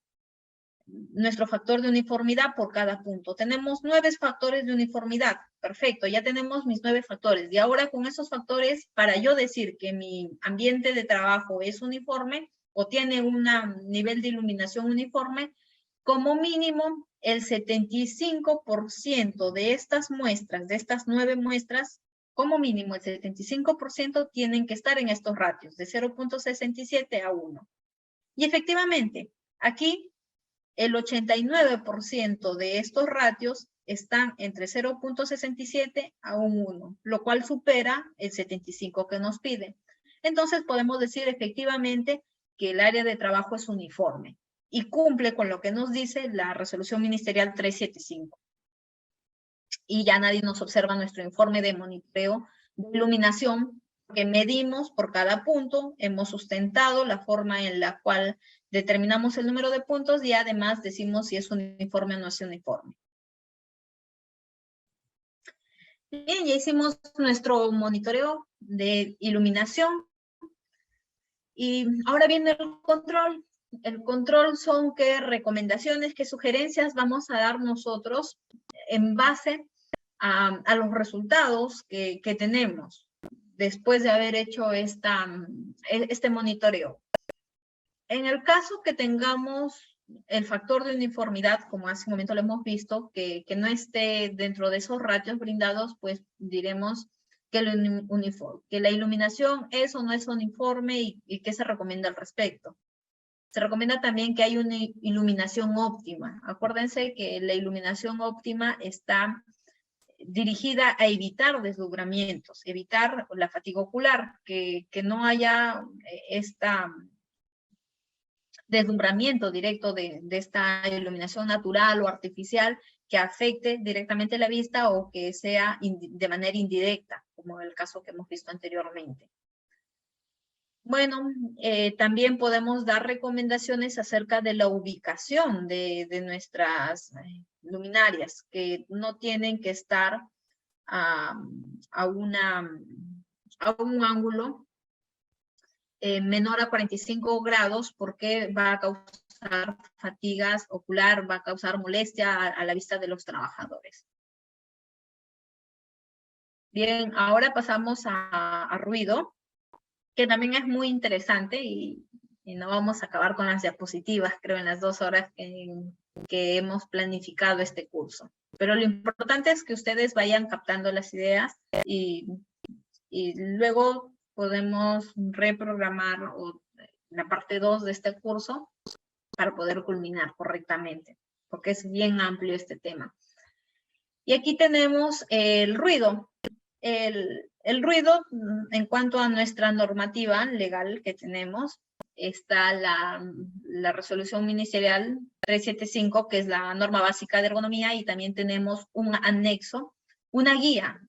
de uniformidad por cada punto. Tenemos 9 factores de uniformidad. Perfecto, ya tenemos mis 9 factores. Y ahora con esos factores, para yo decir que mi ambiente de trabajo es uniforme o tiene un nivel de iluminación uniforme, como mínimo el 75% de estas muestras, de estas 9 muestras, como mínimo el 75% tienen que estar en estos ratios, de 0.67 a 1. Y efectivamente, aquí el 89% de estos ratios están entre 0.67 a un 1, lo cual supera el 75 que nos pide. Entonces podemos decir efectivamente que el área de trabajo es uniforme y cumple con lo que nos dice la resolución ministerial 375. Y ya nadie nos observa nuestro informe de monitoreo de iluminación que medimos por cada punto, hemos sustentado la forma en la cual determinamos el número de puntos y además decimos si es uniforme o no es uniforme. Bien, ya hicimos nuestro monitoreo de iluminación y ahora viene el control. El control son qué recomendaciones, qué sugerencias vamos a dar nosotros en base a los resultados que tenemos después de haber hecho este monitoreo. En el caso que tengamos el factor de uniformidad, como hace un momento lo hemos visto, que no esté dentro de esos ratios brindados, pues diremos que la iluminación es o no es uniforme y qué se recomienda al respecto. Se recomienda también que haya una iluminación óptima. Acuérdense que la iluminación óptima está dirigida a evitar deslumbramientos, evitar la fatiga ocular, que no haya deslumbramiento directo de esta iluminación natural o artificial que afecte directamente la vista o que sea de manera indirecta, como el caso que hemos visto anteriormente. Bueno, también podemos dar recomendaciones acerca de la ubicación de nuestras luminarias, que no tienen que estar a un ángulo menor a 45 grados porque va a causar fatigas ocular, va a causar molestia a la vista de los trabajadores. Bien, ahora pasamos a ruido, que también es muy interesante y no vamos a acabar con las diapositivas, creo, en las 2 horas que hemos planificado este curso. Pero lo importante es que ustedes vayan captando las ideas y luego podemos reprogramar la parte 2 de este curso para poder culminar correctamente, porque es bien amplio este tema. Y aquí tenemos el ruido. El ruido, en cuanto a nuestra normativa legal que tenemos, está la resolución ministerial 375, que es la norma básica de ergonomía, y también tenemos un anexo, una guía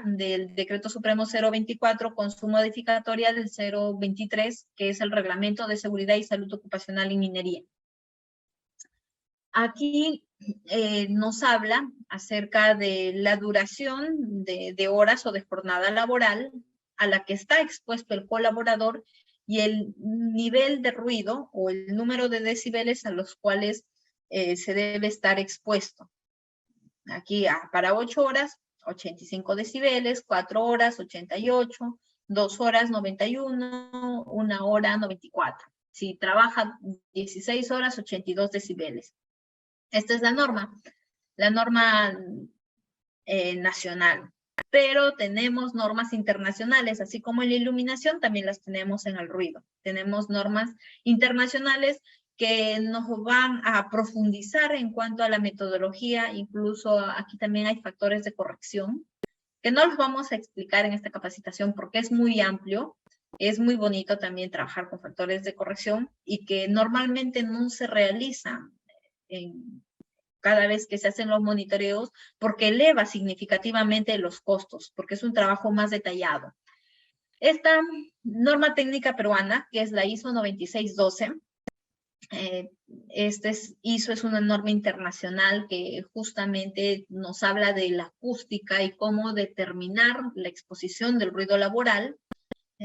del Decreto Supremo 024 con su modificatoria del 023, que es el Reglamento de Seguridad y Salud Ocupacional en Minería. Aquí nos habla acerca de la duración de horas o de jornada laboral a la que está expuesto el colaborador y el nivel de ruido o el número de decibeles a los cuales se debe estar expuesto. Aquí para 8 horas, 85 decibeles, 4 horas, 88, 2 horas, 91, 1 hora, 94. Si trabaja 16 horas, 82 decibeles. Esta es la norma nacional, pero tenemos normas internacionales, así como en la iluminación también las tenemos en el ruido. Tenemos normas internacionales que nos van a profundizar en cuanto a la metodología, incluso aquí también hay factores de corrección, que no los vamos a explicar en esta capacitación porque es muy amplio. Es muy bonito también trabajar con factores de corrección y que normalmente no se realizan cada vez que se hacen los monitoreos, porque eleva significativamente los costos, porque es un trabajo más detallado. Esta norma técnica peruana, que es la ISO 9612, ISO es una norma internacional que justamente nos habla de la acústica y cómo determinar la exposición del ruido laboral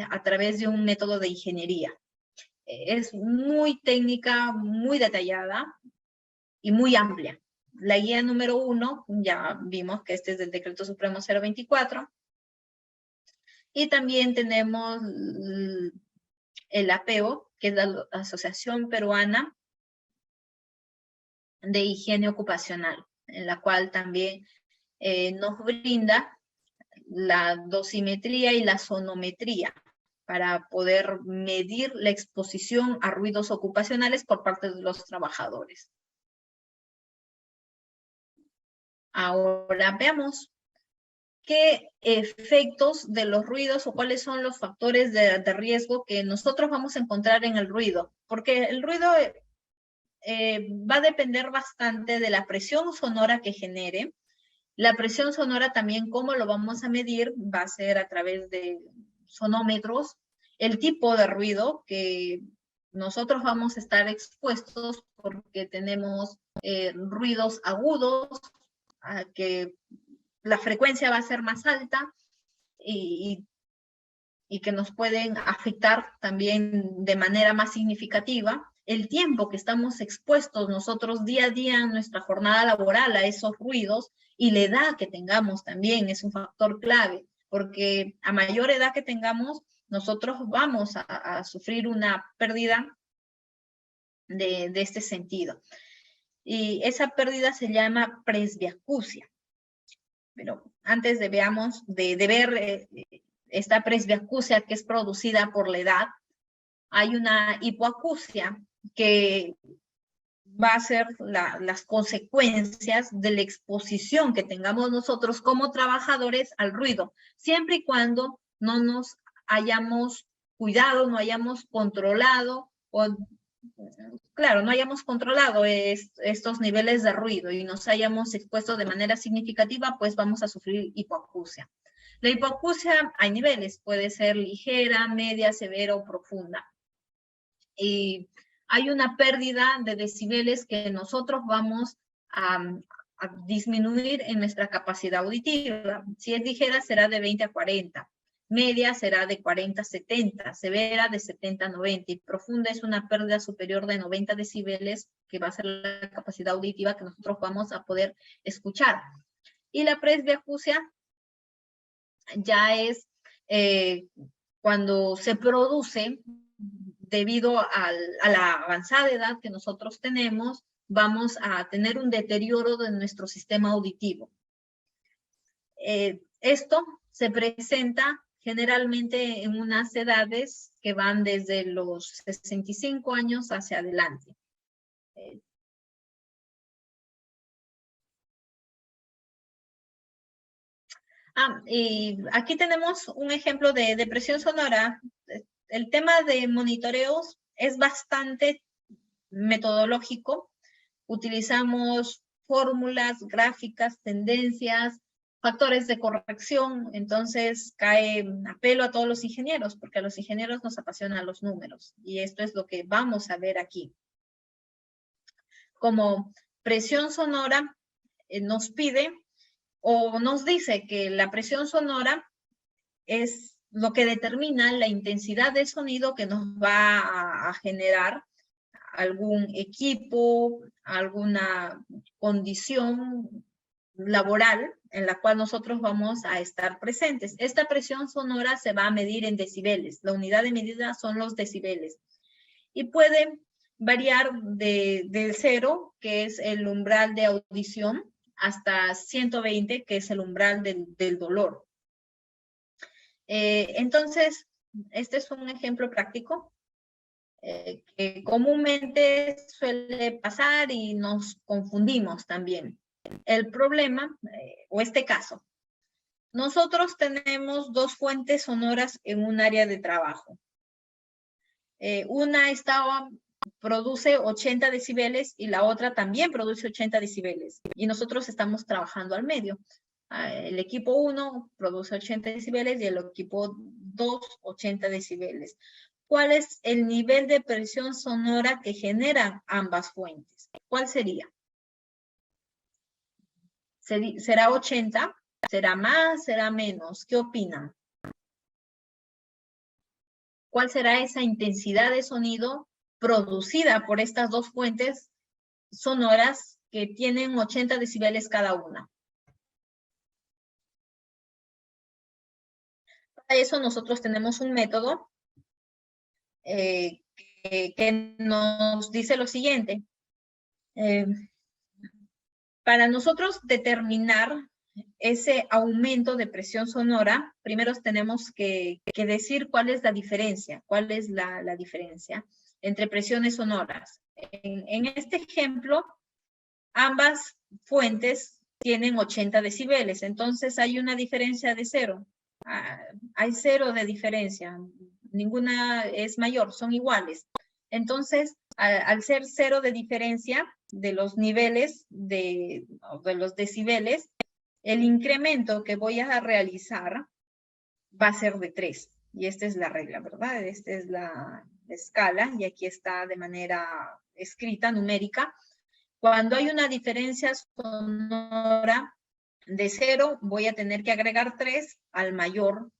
a través de un método de ingeniería. Es muy técnica, muy detallada y muy amplia. La guía número 1, ya vimos que este es del Decreto Supremo 024. Y también tenemos el APEO, que es la Asociación Peruana de Higiene Ocupacional, en la cual también nos brinda la dosimetría y la sonometría para poder medir la exposición a ruidos ocupacionales por parte de los trabajadores. Ahora veamos qué efectos de los ruidos o cuáles son los factores de riesgo que nosotros vamos a encontrar en el ruido. Porque el ruido va a depender bastante de la presión sonora que genere. La presión sonora también, cómo lo vamos a medir, va a ser a través de sonómetros, el tipo de ruido que nosotros vamos a estar expuestos porque tenemos ruidos agudos, que la frecuencia va a ser más alta y que nos pueden afectar también de manera más significativa. El tiempo que estamos expuestos nosotros día a día en nuestra jornada laboral a esos ruidos y la edad que tengamos también es un factor clave, porque a mayor edad que tengamos, nosotros vamos a sufrir una pérdida de este sentido. Y esa pérdida se llama presbiacusia. Pero antes de ver esta presbiacusia que es producida por la edad, hay una hipoacusia que va a ser las consecuencias de la exposición que tengamos nosotros como trabajadores al ruido, siempre y cuando no nos hayamos cuidado, no hayamos controlado, no hayamos controlado estos niveles de ruido y nos hayamos expuesto de manera significativa, pues vamos a sufrir hipoacusia. La hipoacusia hay niveles, puede ser ligera, media, severa o profunda. Y hay una pérdida de decibeles que nosotros vamos a disminuir en nuestra capacidad auditiva. Si es ligera, será de 20 a 40. Media será de 40 a 70. Severa de 70 a 90. Y profunda es una pérdida superior de 90 decibeles, que va a ser la capacidad auditiva que nosotros vamos a poder escuchar. Y la presbiacusia ya es cuando se produce debido a la avanzada edad que nosotros tenemos, vamos a tener un deterioro de nuestro sistema auditivo. Esto se presenta generalmente en unas edades que van desde los 65 años hacia adelante. Y aquí tenemos un ejemplo de depresión sonora. El tema de monitoreos es bastante metodológico. Utilizamos fórmulas, gráficas, tendencias, factores de corrección. Entonces cae apelo a todos los ingenieros, porque a los ingenieros nos apasionan los números. Y esto es lo que vamos a ver aquí. Como presión sonora nos pide o nos dice que la presión sonora es lo que determina la intensidad de sonido que nos va a generar algún equipo, alguna condición laboral en la cual nosotros vamos a estar presentes. Esta presión sonora se va a medir en decibeles. La unidad de medida son los decibeles. Y puede variar del 0, que es el umbral de audición, hasta 120, que es el umbral del dolor. Entonces, este es un ejemplo práctico que comúnmente suele pasar y nos confundimos también. El problema, o este caso, nosotros tenemos dos fuentes sonoras en un área de trabajo. Una produce 80 decibeles y la otra también produce 80 decibeles. Y nosotros estamos trabajando al medio. El equipo 1 produce 80 decibeles y el equipo 2, 80 decibeles. ¿Cuál es el nivel de presión sonora que generan ambas fuentes? ¿Cuál sería? ¿Será 80? ¿Será más? ¿Será menos? ¿Qué opinan? ¿Cuál será esa intensidad de sonido producida por estas dos fuentes sonoras que tienen 80 decibeles cada una? Para eso nosotros tenemos un método que nos dice lo siguiente. Para nosotros determinar ese aumento de presión sonora, primero tenemos que decir cuál es la diferencia, entre presiones sonoras. En este ejemplo, ambas fuentes tienen 80 decibeles, entonces hay una diferencia de 0. Hay 0 de diferencia, ninguna es mayor, son iguales. Entonces, al ser 0 de diferencia de los niveles de los decibeles, el incremento que voy a realizar va a ser de 3. Y esta es la regla, ¿verdad? Esta es la escala y aquí está de manera escrita, numérica. Cuando hay una diferencia sonora de 0, voy a tener que agregar 3 al mayor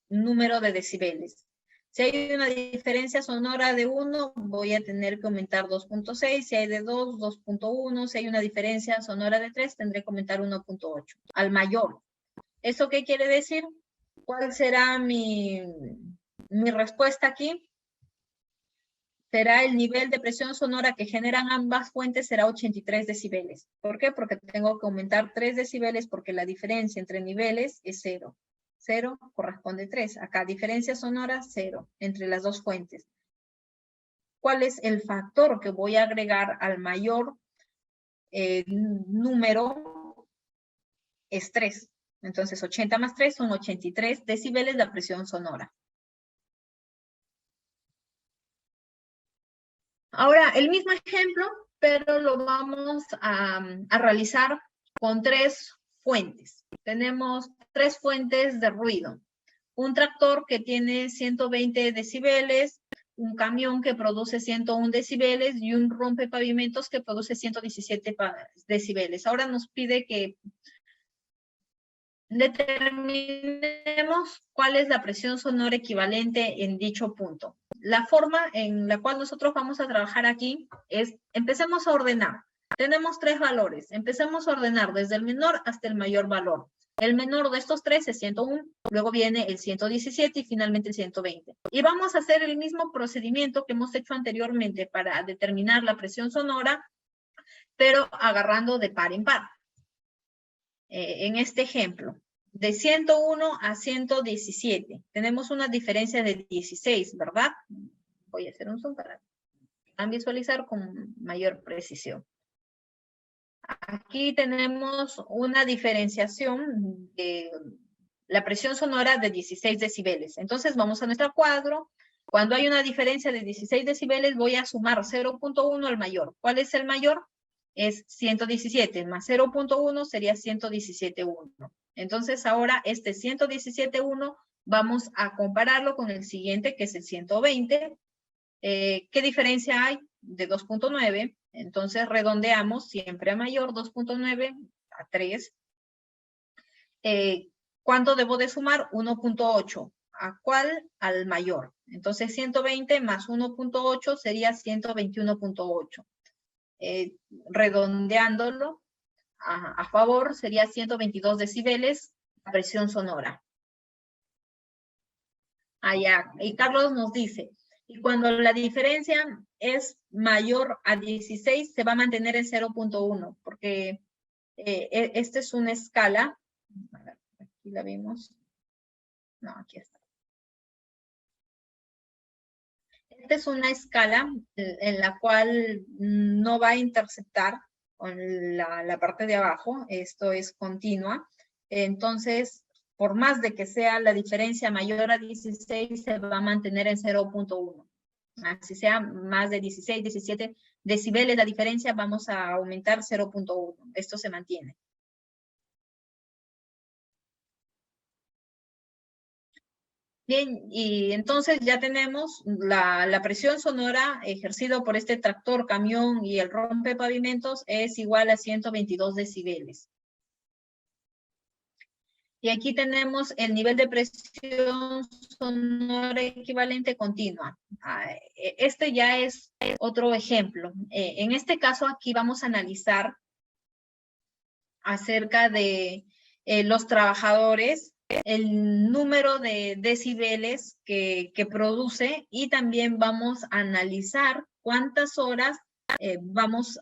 número de decibeles. Si hay una diferencia sonora de 1, voy a tener que aumentar 2.6. Si hay de 2, 2.1. Si hay una diferencia sonora de 3, tendré que aumentar 1.8 al mayor. ¿Eso qué quiere decir? ¿Cuál será mi respuesta aquí? Será el nivel de presión sonora que generan ambas fuentes será 83 decibeles. ¿Por qué? Porque tengo que aumentar 3 decibeles porque la diferencia entre niveles es 0. 0 corresponde 3. Acá diferencia sonora 0 entre las dos fuentes. ¿Cuál es el factor que voy a agregar al mayor número? Es 3. Entonces 80 más 3 son 83 decibeles la presión sonora. Ahora, el mismo ejemplo, pero lo vamos a realizar con 3 fuentes. Tenemos 3 fuentes de ruido. Un tractor que tiene 120 decibeles, un camión que produce 101 decibeles y un rompepavimentos que produce 117 decibeles. Ahora nos pide que determinemos cuál es la presión sonora equivalente en dicho punto. La forma en la cual nosotros vamos a trabajar aquí es, empecemos a ordenar. Tenemos 3 valores. Empecemos a ordenar desde el menor hasta el mayor valor. El menor de estos 3 es 101, luego viene el 117 y finalmente el 120. Y vamos a hacer el mismo procedimiento que hemos hecho anteriormente para determinar la presión sonora, pero agarrando de par en par. En este ejemplo, de 101 a 117, tenemos una diferencia de 16, ¿verdad? Voy a hacer un zoom para visualizar con mayor precisión. Aquí tenemos una diferenciación de la presión sonora de 16 decibeles. Entonces vamos a nuestro cuadro. Cuando hay una diferencia de 16 decibeles, voy a sumar 0.1 al mayor. ¿Cuál es el mayor? Es 117, más 0.1 sería 117.1. Entonces ahora este 117.1 vamos a compararlo con el siguiente, que es el 120. ¿Qué diferencia hay? De 2.9. Entonces redondeamos siempre a mayor, 2.9 a 3. ¿Cuánto debo de sumar? 1.8. ¿A cuál? Al mayor. Entonces 120 más 1.8 sería 121.8. Redondeándolo a favor sería 122 decibeles la presión sonora. Allá. Y Carlos nos dice, y cuando la diferencia es mayor a 16 se va a mantener en 0.1 porque esta es una escala. A ver, aquí la vimos. No, aquí está. Esta es una escala en la cual no va a interceptar con la parte de abajo. Esto es continua. Entonces, por más de que sea la diferencia mayor a 16, se va a mantener en 0.1. Así sea más de 16, 17 decibeles la diferencia, vamos a aumentar 0.1. Esto se mantiene. Bien, y entonces ya tenemos la presión sonora ejercida por este tractor, camión y el rompepavimentos es igual a 122 decibeles. Y aquí tenemos el nivel de presión sonora equivalente continua. Este ya es otro ejemplo. En este caso aquí vamos a analizar acerca de los trabajadores, el número de decibeles que produce y también vamos a analizar cuántas horas vamos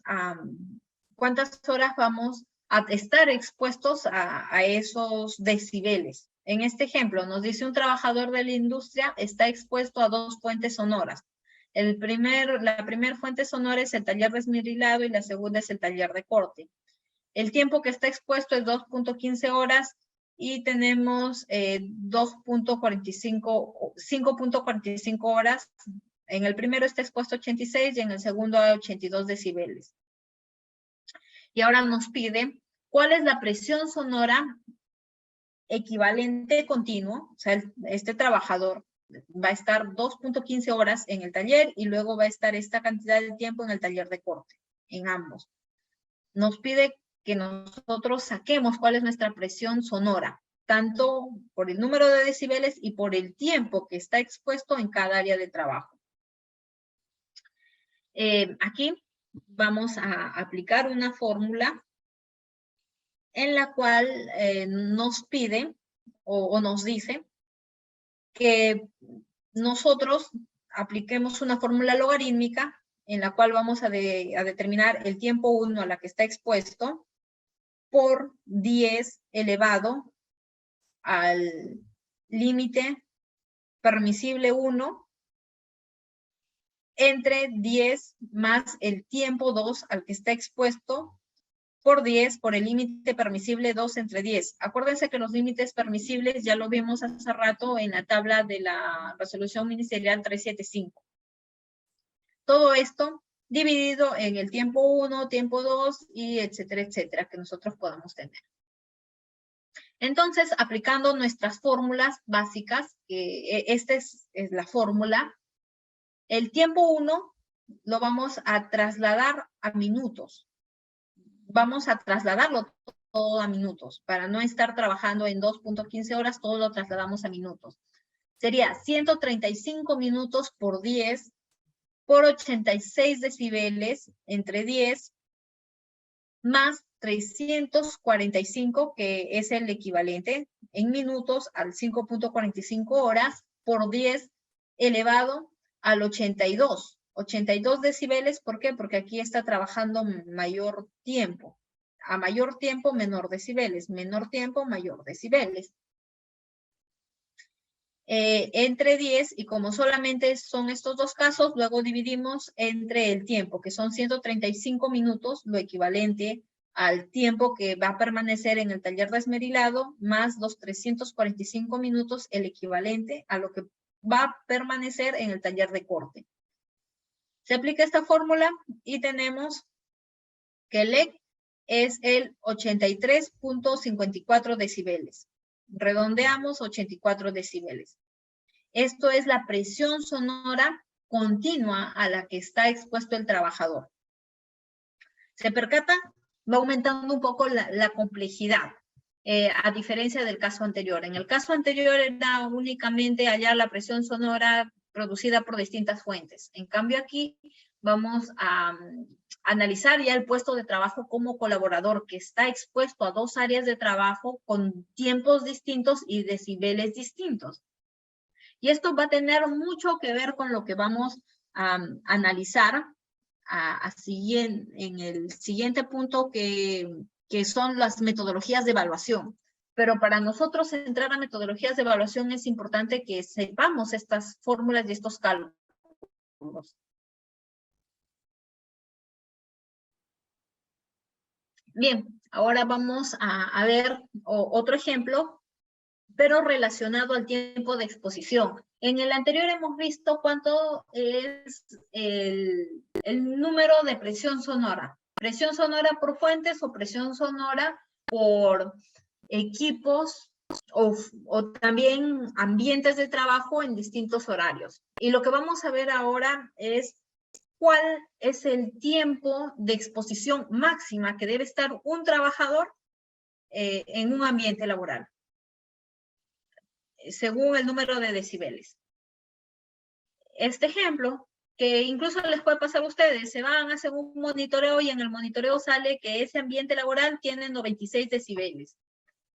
a estar expuestos a esos decibeles. En este ejemplo, nos dice un trabajador de la industria está expuesto a 2 fuentes sonoras. La primera fuente sonora es el taller de esmerilado y la segunda es el taller de corte. El tiempo que está expuesto es 2.15 horas y tenemos 5.45 horas. En el primero está expuesto 86 y en el segundo a 82 decibeles. Y ahora nos pide cuál es la presión sonora equivalente continuo, o sea, este trabajador va a estar 2.15 horas en el taller y luego va a estar esta cantidad de tiempo en el taller de corte, en ambos. Nos pide que nosotros saquemos cuál es nuestra presión sonora, tanto por el número de decibeles y por el tiempo que está expuesto en cada área de trabajo. Aquí vamos a aplicar una fórmula en la cual nos pide o nos dice que nosotros apliquemos una fórmula logarítmica en la cual vamos a determinar el tiempo 1 a la que está expuesto por 10 elevado al límite permisible 1 entre 10 más el tiempo 2 al que está expuesto por 10 por el límite permisible 2 entre 10. Acuérdense que los límites permisibles ya lo vimos hace rato en la tabla de la resolución ministerial 375. Todo esto dividido en el tiempo 1, tiempo 2 y etcétera, etcétera, que nosotros podamos tener. Entonces, aplicando nuestras fórmulas básicas, esta es la fórmula, el tiempo 1 lo vamos a trasladar a minutos. Vamos a trasladarlo todo a minutos. Para no estar trabajando en 2.15 horas, todo lo trasladamos a minutos. Sería 135 minutos por 10 por 86 decibeles entre 10 más 345, que es el equivalente en minutos al 5.45 horas por 10 elevado al 82. 82 decibeles, ¿por qué? Porque aquí está trabajando mayor tiempo. A mayor tiempo, menor decibeles. Menor tiempo, mayor decibeles. Entre 10, y como solamente son estos dos casos, luego dividimos entre el tiempo, que son 135 minutos, lo equivalente al tiempo que va a permanecer en el taller desmerilado, más los 345 minutos, el equivalente a lo que va a permanecer en el taller de corte. Se aplica esta fórmula y tenemos que el EC es el 83.54 decibeles. Redondeamos 84 decibeles. Esto es la presión sonora continua a la que está expuesto el trabajador. ¿Se percata? Va aumentando un poco la complejidad, a diferencia del caso anterior. En el caso anterior era únicamente hallar la presión sonora producida por distintas fuentes. En cambio aquí vamos a analizar ya el puesto de trabajo como colaborador que está expuesto a dos áreas de trabajo con tiempos distintos y decibeles distintos. Y esto va a tener mucho que ver con lo que vamos a analizar en el siguiente punto, que son las metodologías de evaluación. Pero para nosotros entrar a metodologías de evaluación es importante que sepamos estas fórmulas y estos cálculos. Bien, ahora vamos a ver otro ejemplo, pero relacionado al tiempo de exposición. En el anterior hemos visto cuánto es el número de presión sonora. Presión sonora por fuentes o presión sonora por equipos o también ambientes de trabajo en distintos horarios. Y lo que vamos a ver ahora es cuál es el tiempo de exposición máxima que debe estar un trabajador en un ambiente laboral, según el número de decibeles. Este ejemplo, que incluso les puede pasar a ustedes, se van, hacen un monitoreo y en el monitoreo sale que ese ambiente laboral tiene 96 decibeles.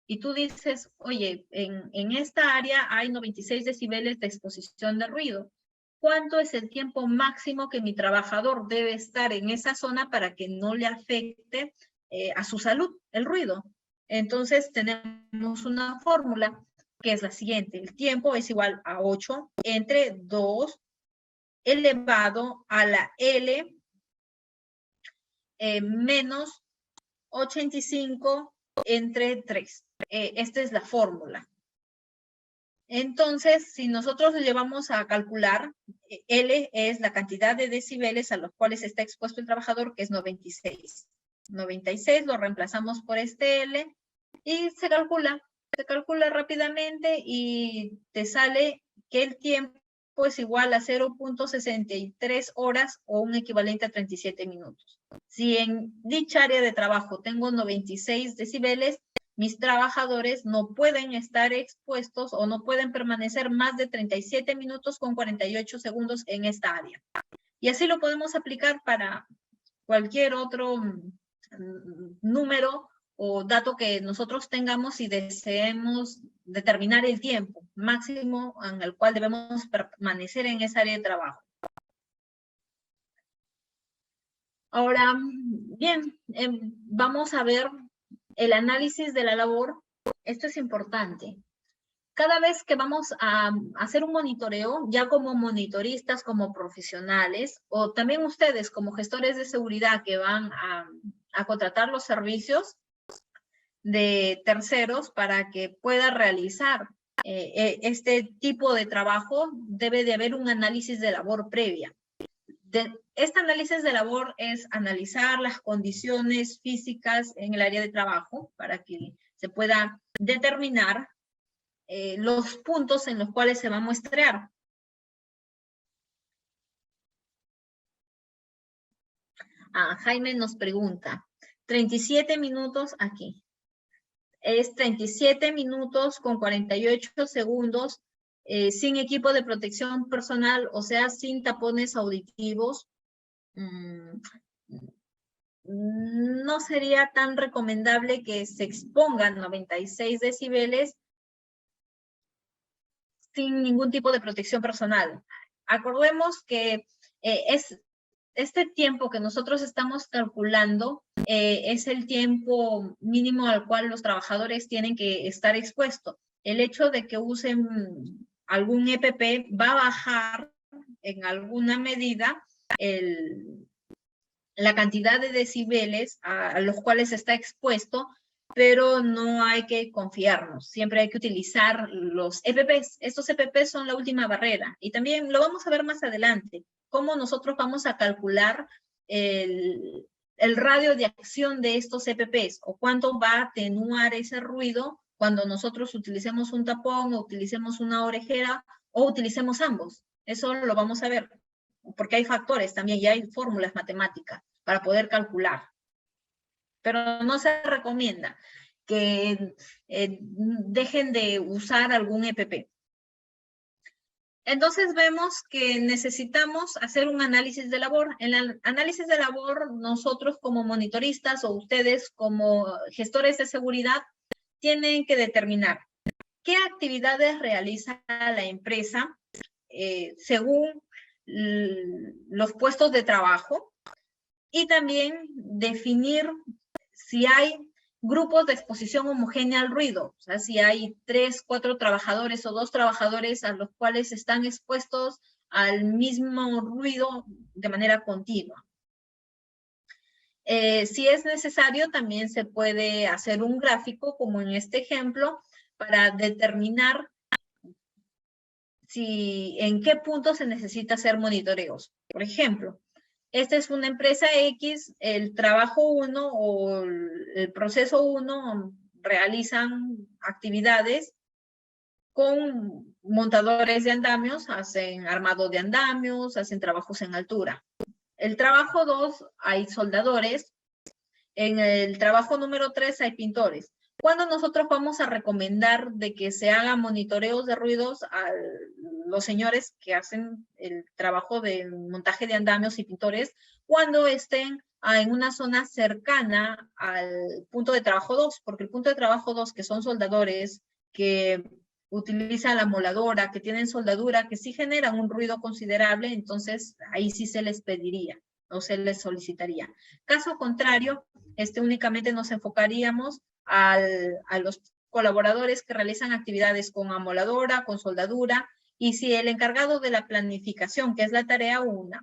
Y tú dices, oye, en esta área hay 96 decibeles de exposición de ruido. ¿Cuánto es el tiempo máximo que mi trabajador debe estar en esa zona para que no le afecte a su salud el ruido? Entonces tenemos una fórmula que es la siguiente. El tiempo es igual a 8 entre 2 elevado a la L menos 85 entre 3. Esta es la fórmula. Entonces, si nosotros lo llevamos a calcular, L es la cantidad de decibeles a los cuales está expuesto el trabajador, que es 96. 96 lo reemplazamos por este L y se calcula se calcula rápidamente y te sale que el tiempo es igual a 0.63 horas o un equivalente a 37 minutos. Si en dicha área de trabajo tengo 96 decibeles, mis trabajadores no pueden estar expuestos o no pueden permanecer más de 37 minutos con 48 segundos en esta área. Y así lo podemos aplicar para cualquier otro número o dato que nosotros tengamos y deseemos determinar el tiempo máximo en el cual debemos permanecer en esa área de trabajo. Ahora, bien, vamos a ver el análisis de la labor. Esto es importante. Cada vez que vamos a hacer un monitoreo, ya como monitoristas, como profesionales, o también ustedes como gestores de seguridad que van a contratar los servicios de terceros para que pueda realizar este tipo de trabajo, debe de haber un análisis de labor previa. Este análisis de labor es analizar las condiciones físicas en el área de trabajo para que se pueda determinar los puntos en los cuales se va a muestrear. Jaime nos pregunta, 37 minutos aquí. Es 37 minutos con 48 segundos sin equipo de protección personal, o sea, sin tapones auditivos. No sería tan recomendable que se expongan 96 decibeles sin ningún tipo de protección personal. Acordemos que este tiempo que nosotros estamos calculando es el tiempo mínimo al cual los trabajadores tienen que estar expuestos. El hecho de que usen algún EPP va a bajar en alguna medida la cantidad de decibeles a los cuales está expuesto, pero no hay que confiarnos. Siempre hay que utilizar los EPPs. Estos EPPs son la última barrera. Y también lo vamos a ver más adelante, cómo nosotros vamos a calcular el radio de acción de estos EPPs o cuánto va a atenuar ese ruido cuando nosotros utilicemos un tapón o utilicemos una orejera o utilicemos ambos. Eso lo vamos a ver, porque hay factores también y hay fórmulas matemáticas para poder calcular. Pero no se recomienda que dejen de usar algún EPP. Entonces vemos que necesitamos hacer un análisis de labor. En el análisis de labor, nosotros como monitoristas o ustedes como gestores de seguridad tienen que determinar qué actividades realiza la empresa según los puestos de trabajo y también definir si hay grupos de exposición homogénea al ruido, o sea, si hay 3, 4 trabajadores o 2 trabajadores a los cuales están expuestos al mismo ruido de manera continua. Si es necesario, también se puede hacer un gráfico, como en este ejemplo, para determinar en qué punto se necesita hacer monitoreos. Por ejemplo, esta es una empresa X, el trabajo 1 o el proceso 1 realizan actividades con montadores de andamios, hacen armado de andamios, hacen trabajos en altura. El trabajo 2 hay soldadores, en el trabajo número 3 hay pintores. ¿Cuándo nosotros vamos a recomendar de que se hagan monitoreos de ruidos a los señores que hacen el trabajo de montaje de andamios y pintores? Cuando estén en una zona cercana al punto de trabajo 2, porque el punto de trabajo 2, que son soldadores, que utilizan la moladora, que tienen soldadura, que sí generan un ruido considerable, entonces ahí sí se les pediría o se les solicitaría. Caso contrario, únicamente nos enfocaríamos a los colaboradores que realizan actividades con amoladora, con soldadura, y si el encargado de la planificación, que es la tarea 1,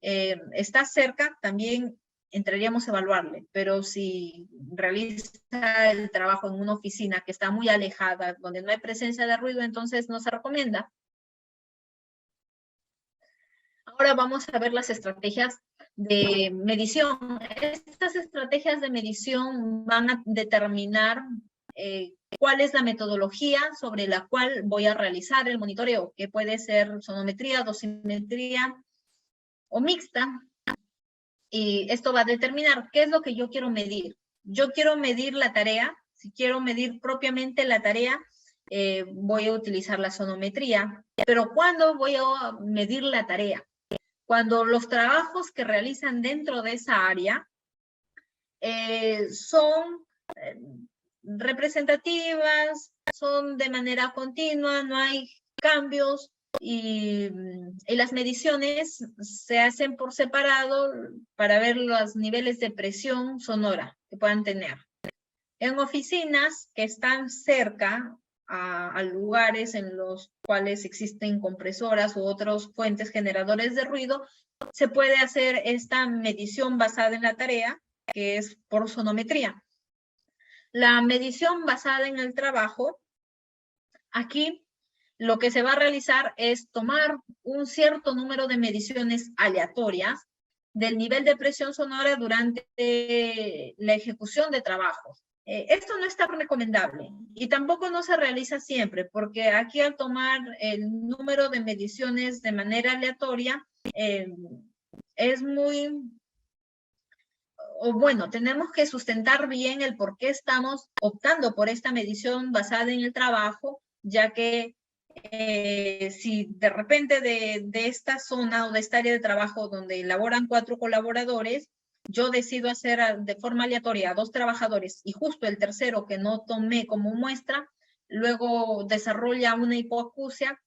está cerca, también entraríamos a evaluarle, pero si realiza el trabajo en una oficina que está muy alejada, donde no hay presencia de ruido, entonces no se recomienda. Ahora vamos a ver las estrategias de medición. Estas estrategias de medición van a determinar cuál es la metodología sobre la cual voy a realizar el monitoreo, que puede ser sonometría, dosimetría o mixta. Y esto va a determinar qué es lo que yo quiero medir. Yo quiero medir la tarea. Si quiero medir propiamente la tarea, voy a utilizar la sonometría. Pero ¿cuándo voy a medir la tarea? Cuando los trabajos que realizan dentro de esa área son representativas, son de manera continua, no hay cambios y las mediciones se hacen por separado para ver los niveles de presión sonora que puedan tener. En oficinas que están cerca a lugares en los cuales existen compresoras u otros fuentes generadores de ruido, se puede hacer esta medición basada en la tarea, que es por sonometría. La medición basada en el trabajo, aquí lo que se va a realizar es tomar un cierto número de mediciones aleatorias del nivel de presión sonora durante la ejecución de trabajos. Esto no está recomendable y tampoco no se realiza siempre, porque aquí al tomar el número de mediciones de manera aleatoria, es muy... O bueno, tenemos que sustentar bien el por qué estamos optando por esta medición basada en el trabajo, ya que si de repente de esta zona o de esta área de trabajo donde laboran 4 colaboradores, yo decido hacer de forma aleatoria a 2 trabajadores y justo el tercero que no tomé como muestra, luego desarrolla una hipoacusia,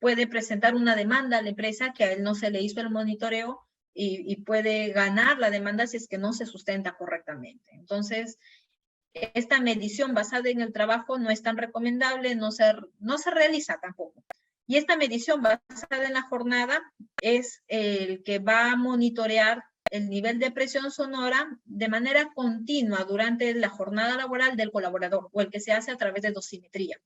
puede presentar una demanda a la empresa que a él no se le hizo el monitoreo y puede ganar la demanda si es que no se sustenta correctamente. Entonces, esta medición basada en el trabajo no es tan recomendable, no se realiza tampoco. Y esta medición basada en la jornada es el que va a monitorear el nivel de presión sonora de manera continua durante la jornada laboral del colaborador, o el que se hace a través de dosimetría.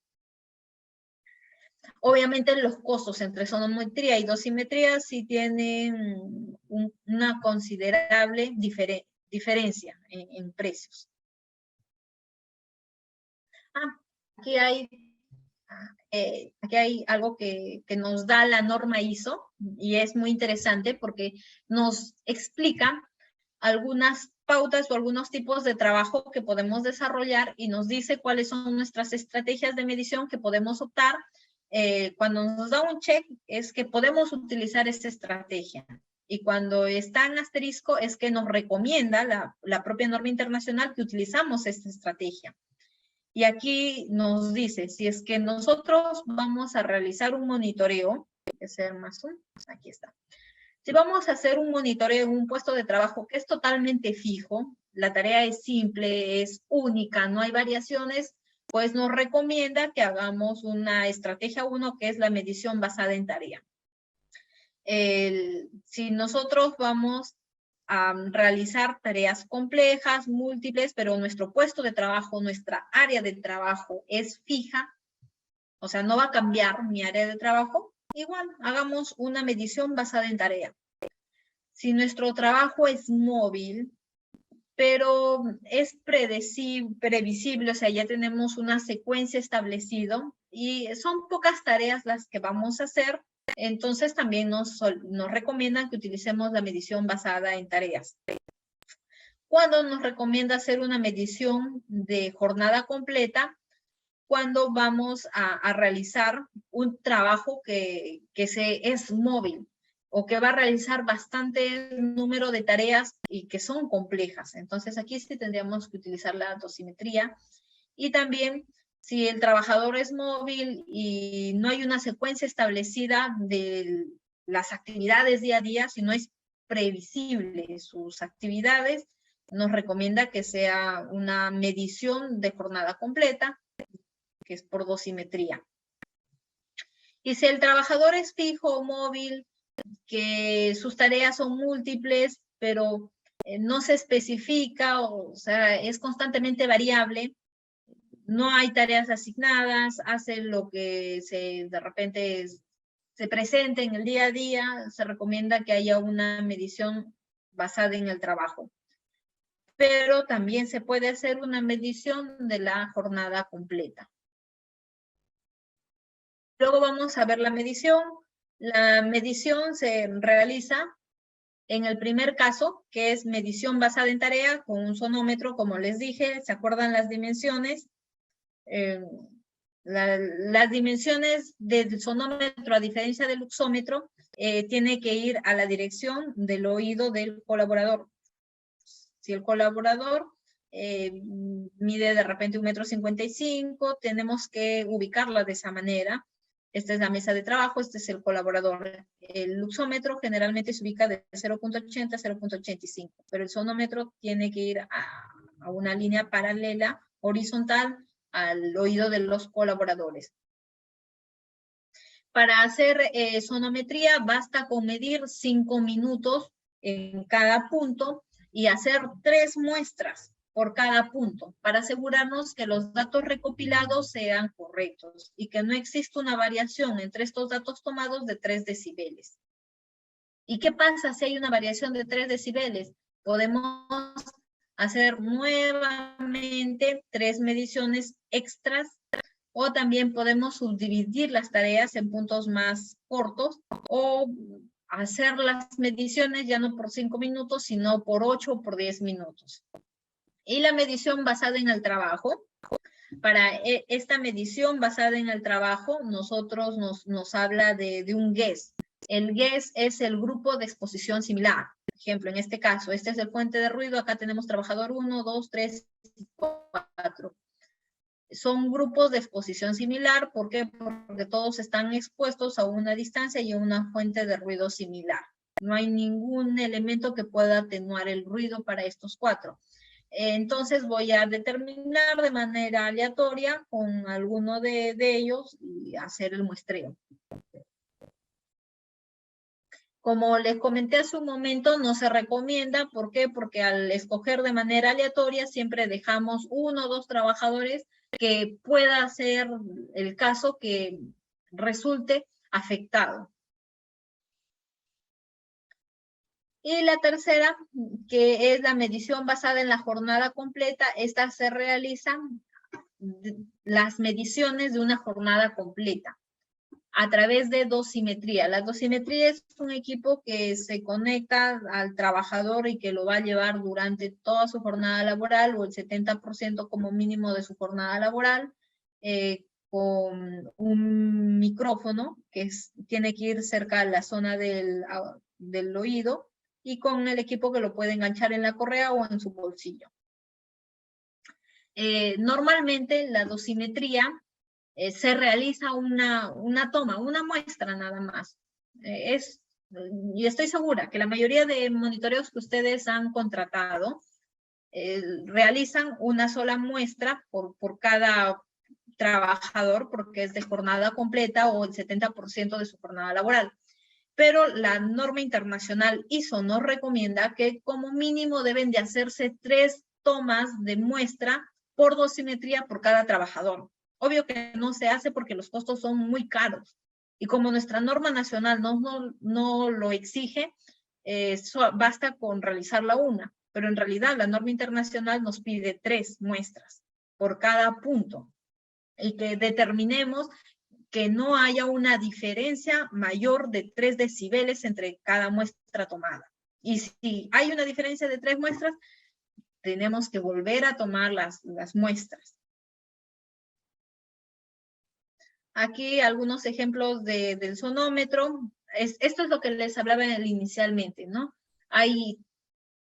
Obviamente los costos entre sonometría y dosimetría sí tienen una considerable diferencia en precios. Aquí hay algo que nos da la norma ISO y es muy interesante porque nos explica algunas pautas o algunos tipos de trabajo que podemos desarrollar y nos dice cuáles son nuestras estrategias de medición que podemos optar. Cuando nos da un check es que podemos utilizar esta estrategia. Y cuando está en asterisco es que nos recomienda la propia norma internacional que utilizamos esta estrategia. Y aquí nos dice, si es que nosotros vamos a realizar un monitoreo, hay que hacer más zoom, aquí está. Si vamos a hacer un monitoreo en un puesto de trabajo que es totalmente fijo, la tarea es simple, es única, no hay variaciones, pues nos recomienda que hagamos una estrategia 1, que es la medición basada en tarea. Si nosotros vamos a realizar tareas complejas, múltiples, pero nuestro puesto de trabajo, nuestra área de trabajo es fija, o sea, no va a cambiar mi área de trabajo, igual, hagamos una medición basada en tarea. Si nuestro trabajo es móvil, pero es previsible, o sea, ya tenemos una secuencia establecida y son pocas tareas las que vamos a hacer, entonces también nos recomiendan que utilicemos la medición basada en tareas. Cuando nos recomienda hacer una medición de jornada completa, cuando vamos a realizar un trabajo que es móvil o que va a realizar bastante número de tareas y que son complejas. Entonces aquí sí tendríamos que utilizar la dosimetría. Y también si el trabajador es móvil y no hay una secuencia establecida de las actividades día a día, si no es previsible sus actividades, nos recomienda que sea una medición de jornada completa, que es por dosimetría. Y si el trabajador es fijo o móvil, que sus tareas son múltiples, pero no se especifica, o sea, es constantemente variable, no hay tareas asignadas, hace lo que de repente se presente en el día a día, se recomienda que haya una medición basada en el trabajo. pero también se puede hacer una medición de la jornada completa. Luego vamos a ver la medición. La medición se realiza en el primer caso, que es medición basada en tarea con un sonómetro, como les dije. ¿Se acuerdan las dimensiones? Las dimensiones del sonómetro, a diferencia del luxómetro, tiene que ir a la dirección del oído del colaborador. Si el colaborador mide de repente 1,55 m, tenemos que ubicarla de esa manera. Esta es la mesa de trabajo, este es el colaborador. El luxómetro generalmente se ubica de 0,80 a 0,85, pero el sonómetro tiene que ir a una línea paralela, horizontal, al oído de los colaboradores. Para hacer sonometría basta con medir 5 minutos en cada punto y hacer 3 muestras por cada punto para asegurarnos que los datos recopilados sean correctos y que no exista una variación entre estos datos tomados de 3 decibeles. ¿Y qué pasa si hay una variación de 3 decibeles? Podemos hacer nuevamente 3 mediciones extras, o también podemos subdividir las tareas en puntos más cortos o hacer las mediciones ya no por 5 minutos, sino por 8 o por 10 minutos. Y la medición basada en el trabajo. Para esta medición basada en el trabajo, nosotros nos habla de un GES. El GES es el grupo de exposición similar. Por ejemplo, en este caso, este es el fuente de ruido. Acá tenemos trabajador 1, 2, 3 y 4. Son grupos de exposición similar. ¿Por qué? Porque todos están expuestos a una distancia y a una fuente de ruido similar. No hay ningún elemento que pueda atenuar el ruido para estos 4. Entonces voy a determinar de manera aleatoria con alguno de ellos y hacer el muestreo. Como les comenté hace un momento, no se recomienda. ¿Por qué? Porque al escoger de manera aleatoria siempre dejamos 1 o 2 trabajadores que pueda ser el caso que resulte afectado. Y la tercera, que es la medición basada en la jornada completa. Esta se realizan las mediciones de una jornada completa a través de dosimetría. La dosimetría es un equipo que se conecta al trabajador y que lo va a llevar durante toda su jornada laboral o el 70% como mínimo de su jornada laboral, con un micrófono que tiene que ir cerca a la zona del oído, y con el equipo que lo puede enganchar en la correa o en su bolsillo. Normalmente la dosimetría se realiza una toma, una muestra nada más. Y estoy segura que la mayoría de monitoreos que ustedes han contratado realizan una sola muestra por cada trabajador, porque es de jornada completa o el 70% de su jornada laboral. Pero la norma internacional ISO nos recomienda que como mínimo deben de hacerse 3 tomas de muestra por dosimetría por cada trabajador. Obvio que no se hace porque los costos son muy caros. Y como nuestra norma nacional no lo exige, basta con realizarla una. Pero en realidad la norma internacional nos pide 3 muestras por cada punto. Y que determinemos que no haya una diferencia mayor de 3 decibeles entre cada muestra tomada. Y si hay una diferencia de 3 muestras, tenemos que volver a tomar las muestras. Aquí algunos ejemplos del sonómetro. Esto es lo que les hablaba inicialmente, ¿no? Hay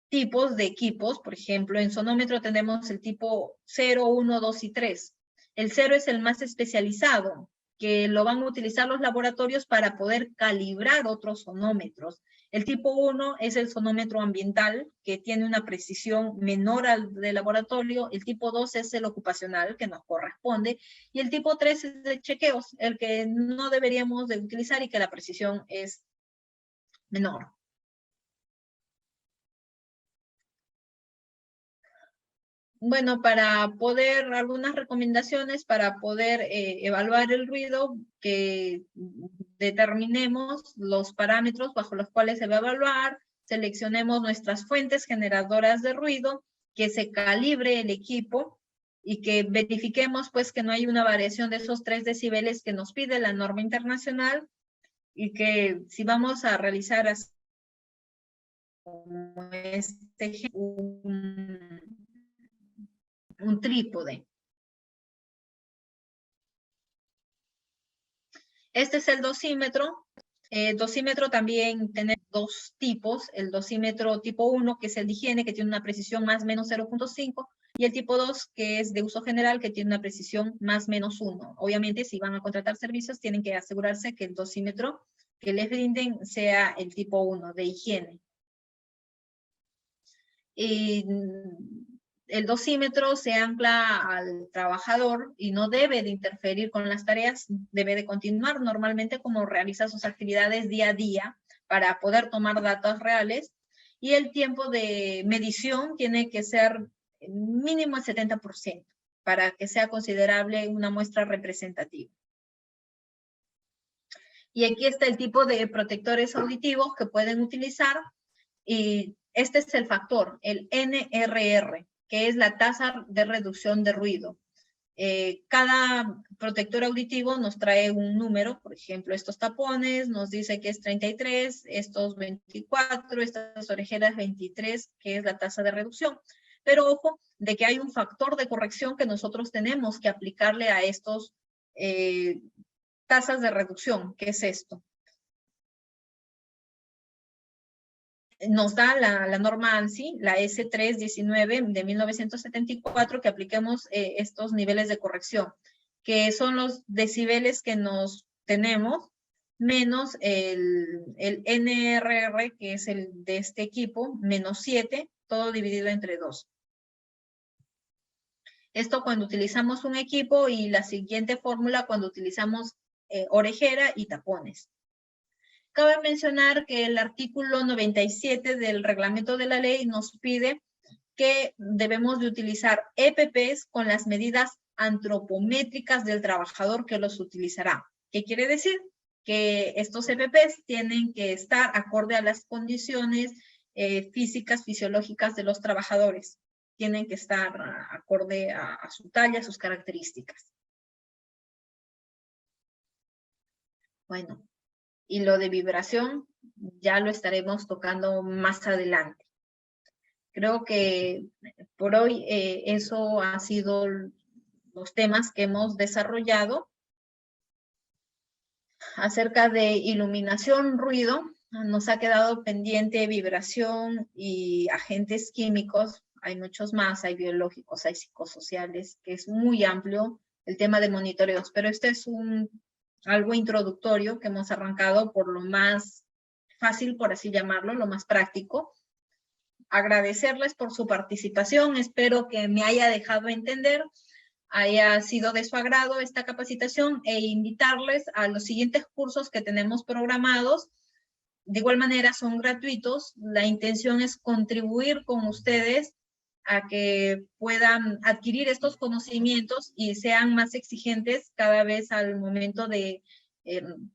tipos de equipos. Por ejemplo, en sonómetro tenemos el tipo 0, 1, 2 y 3. El 0 es el más especializado, que lo van a utilizar los laboratorios para poder calibrar otros sonómetros. El tipo 1 es el sonómetro ambiental, que tiene una precisión menor al del laboratorio. El tipo 2 es el ocupacional, que nos corresponde. Y el tipo 3 es de chequeos, el que no deberíamos de utilizar y que la precisión es menor. Bueno, algunas recomendaciones para poder evaluar el ruido, que determinemos los parámetros bajo los cuales se va a evaluar, seleccionemos nuestras fuentes generadoras de ruido que se calibre el equipo y que verifiquemos pues que no hay una variación de esos 3 decibeles que nos pide la norma internacional, y que si vamos a realizar así, como un trípode. Este es el dosímetro. Dosímetro también tiene 2 tipos. El dosímetro tipo 1, que es el de higiene, que tiene una precisión más o menos 0.5, y el tipo 2, que es de uso general, que tiene una precisión más o menos 1. Obviamente, si van a contratar servicios, tienen que asegurarse que el dosímetro que les brinden sea el tipo 1, de higiene. Y el dosímetro se ancla al trabajador y no debe de interferir con las tareas, debe de continuar normalmente como realiza sus actividades día a día para poder tomar datos reales, y el tiempo de medición tiene que ser mínimo el 70% para que sea considerable una muestra representativa. Y aquí está el tipo de protectores auditivos que pueden utilizar, y este es el factor, el NRR, que es la tasa de reducción de ruido. Cada protector auditivo nos trae un número, por ejemplo, estos tapones nos dice que es 33, estos 24, estas orejeras 23, que es la tasa de reducción. Pero ojo, de que hay un factor de corrección que nosotros tenemos que aplicarle a estos tasas de reducción. ¿Qué es esto? Nos da la norma ANSI, la S319 de 1974, que apliquemos estos niveles de corrección, que son los decibeles que nos tenemos, menos el NRR, que es el de este equipo, menos 7, todo dividido entre 2. Esto cuando utilizamos un equipo, y la siguiente fórmula cuando utilizamos orejera y tapones. Cabe mencionar que el artículo 97 del reglamento de la ley nos pide que debemos de utilizar EPPs con las medidas antropométricas del trabajador que los utilizará. ¿Qué quiere decir? Que estos EPPs tienen que estar acorde a las condiciones físicas, fisiológicas de los trabajadores. Tienen que estar acorde a su talla, a sus características. Bueno. Y lo de vibración ya lo estaremos tocando más adelante. Creo que por hoy eso ha sido los temas que hemos desarrollado. Acerca de iluminación, ruido, nos ha quedado pendiente vibración y agentes químicos. Hay muchos más, hay biológicos, hay psicosociales, que es muy amplio el tema de monitoreos, pero este es algo introductorio que hemos arrancado por lo más fácil, por así llamarlo, lo más práctico. Agradecerles por su participación, espero que me haya dejado entender, haya sido de su agrado esta capacitación, e invitarles a los siguientes cursos que tenemos programados. De igual manera son gratuitos, la intención es contribuir con ustedes a que puedan adquirir estos conocimientos y sean más exigentes cada vez al momento de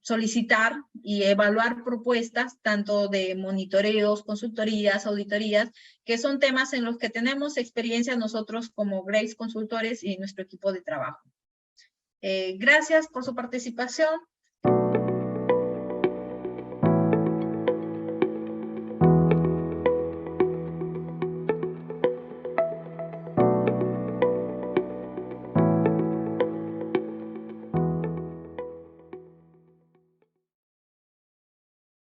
solicitar y evaluar propuestas, tanto de monitoreos, consultorías, auditorías, que son temas en los que tenemos experiencia nosotros como Grace Consultores y nuestro equipo de trabajo. Gracias por su participación.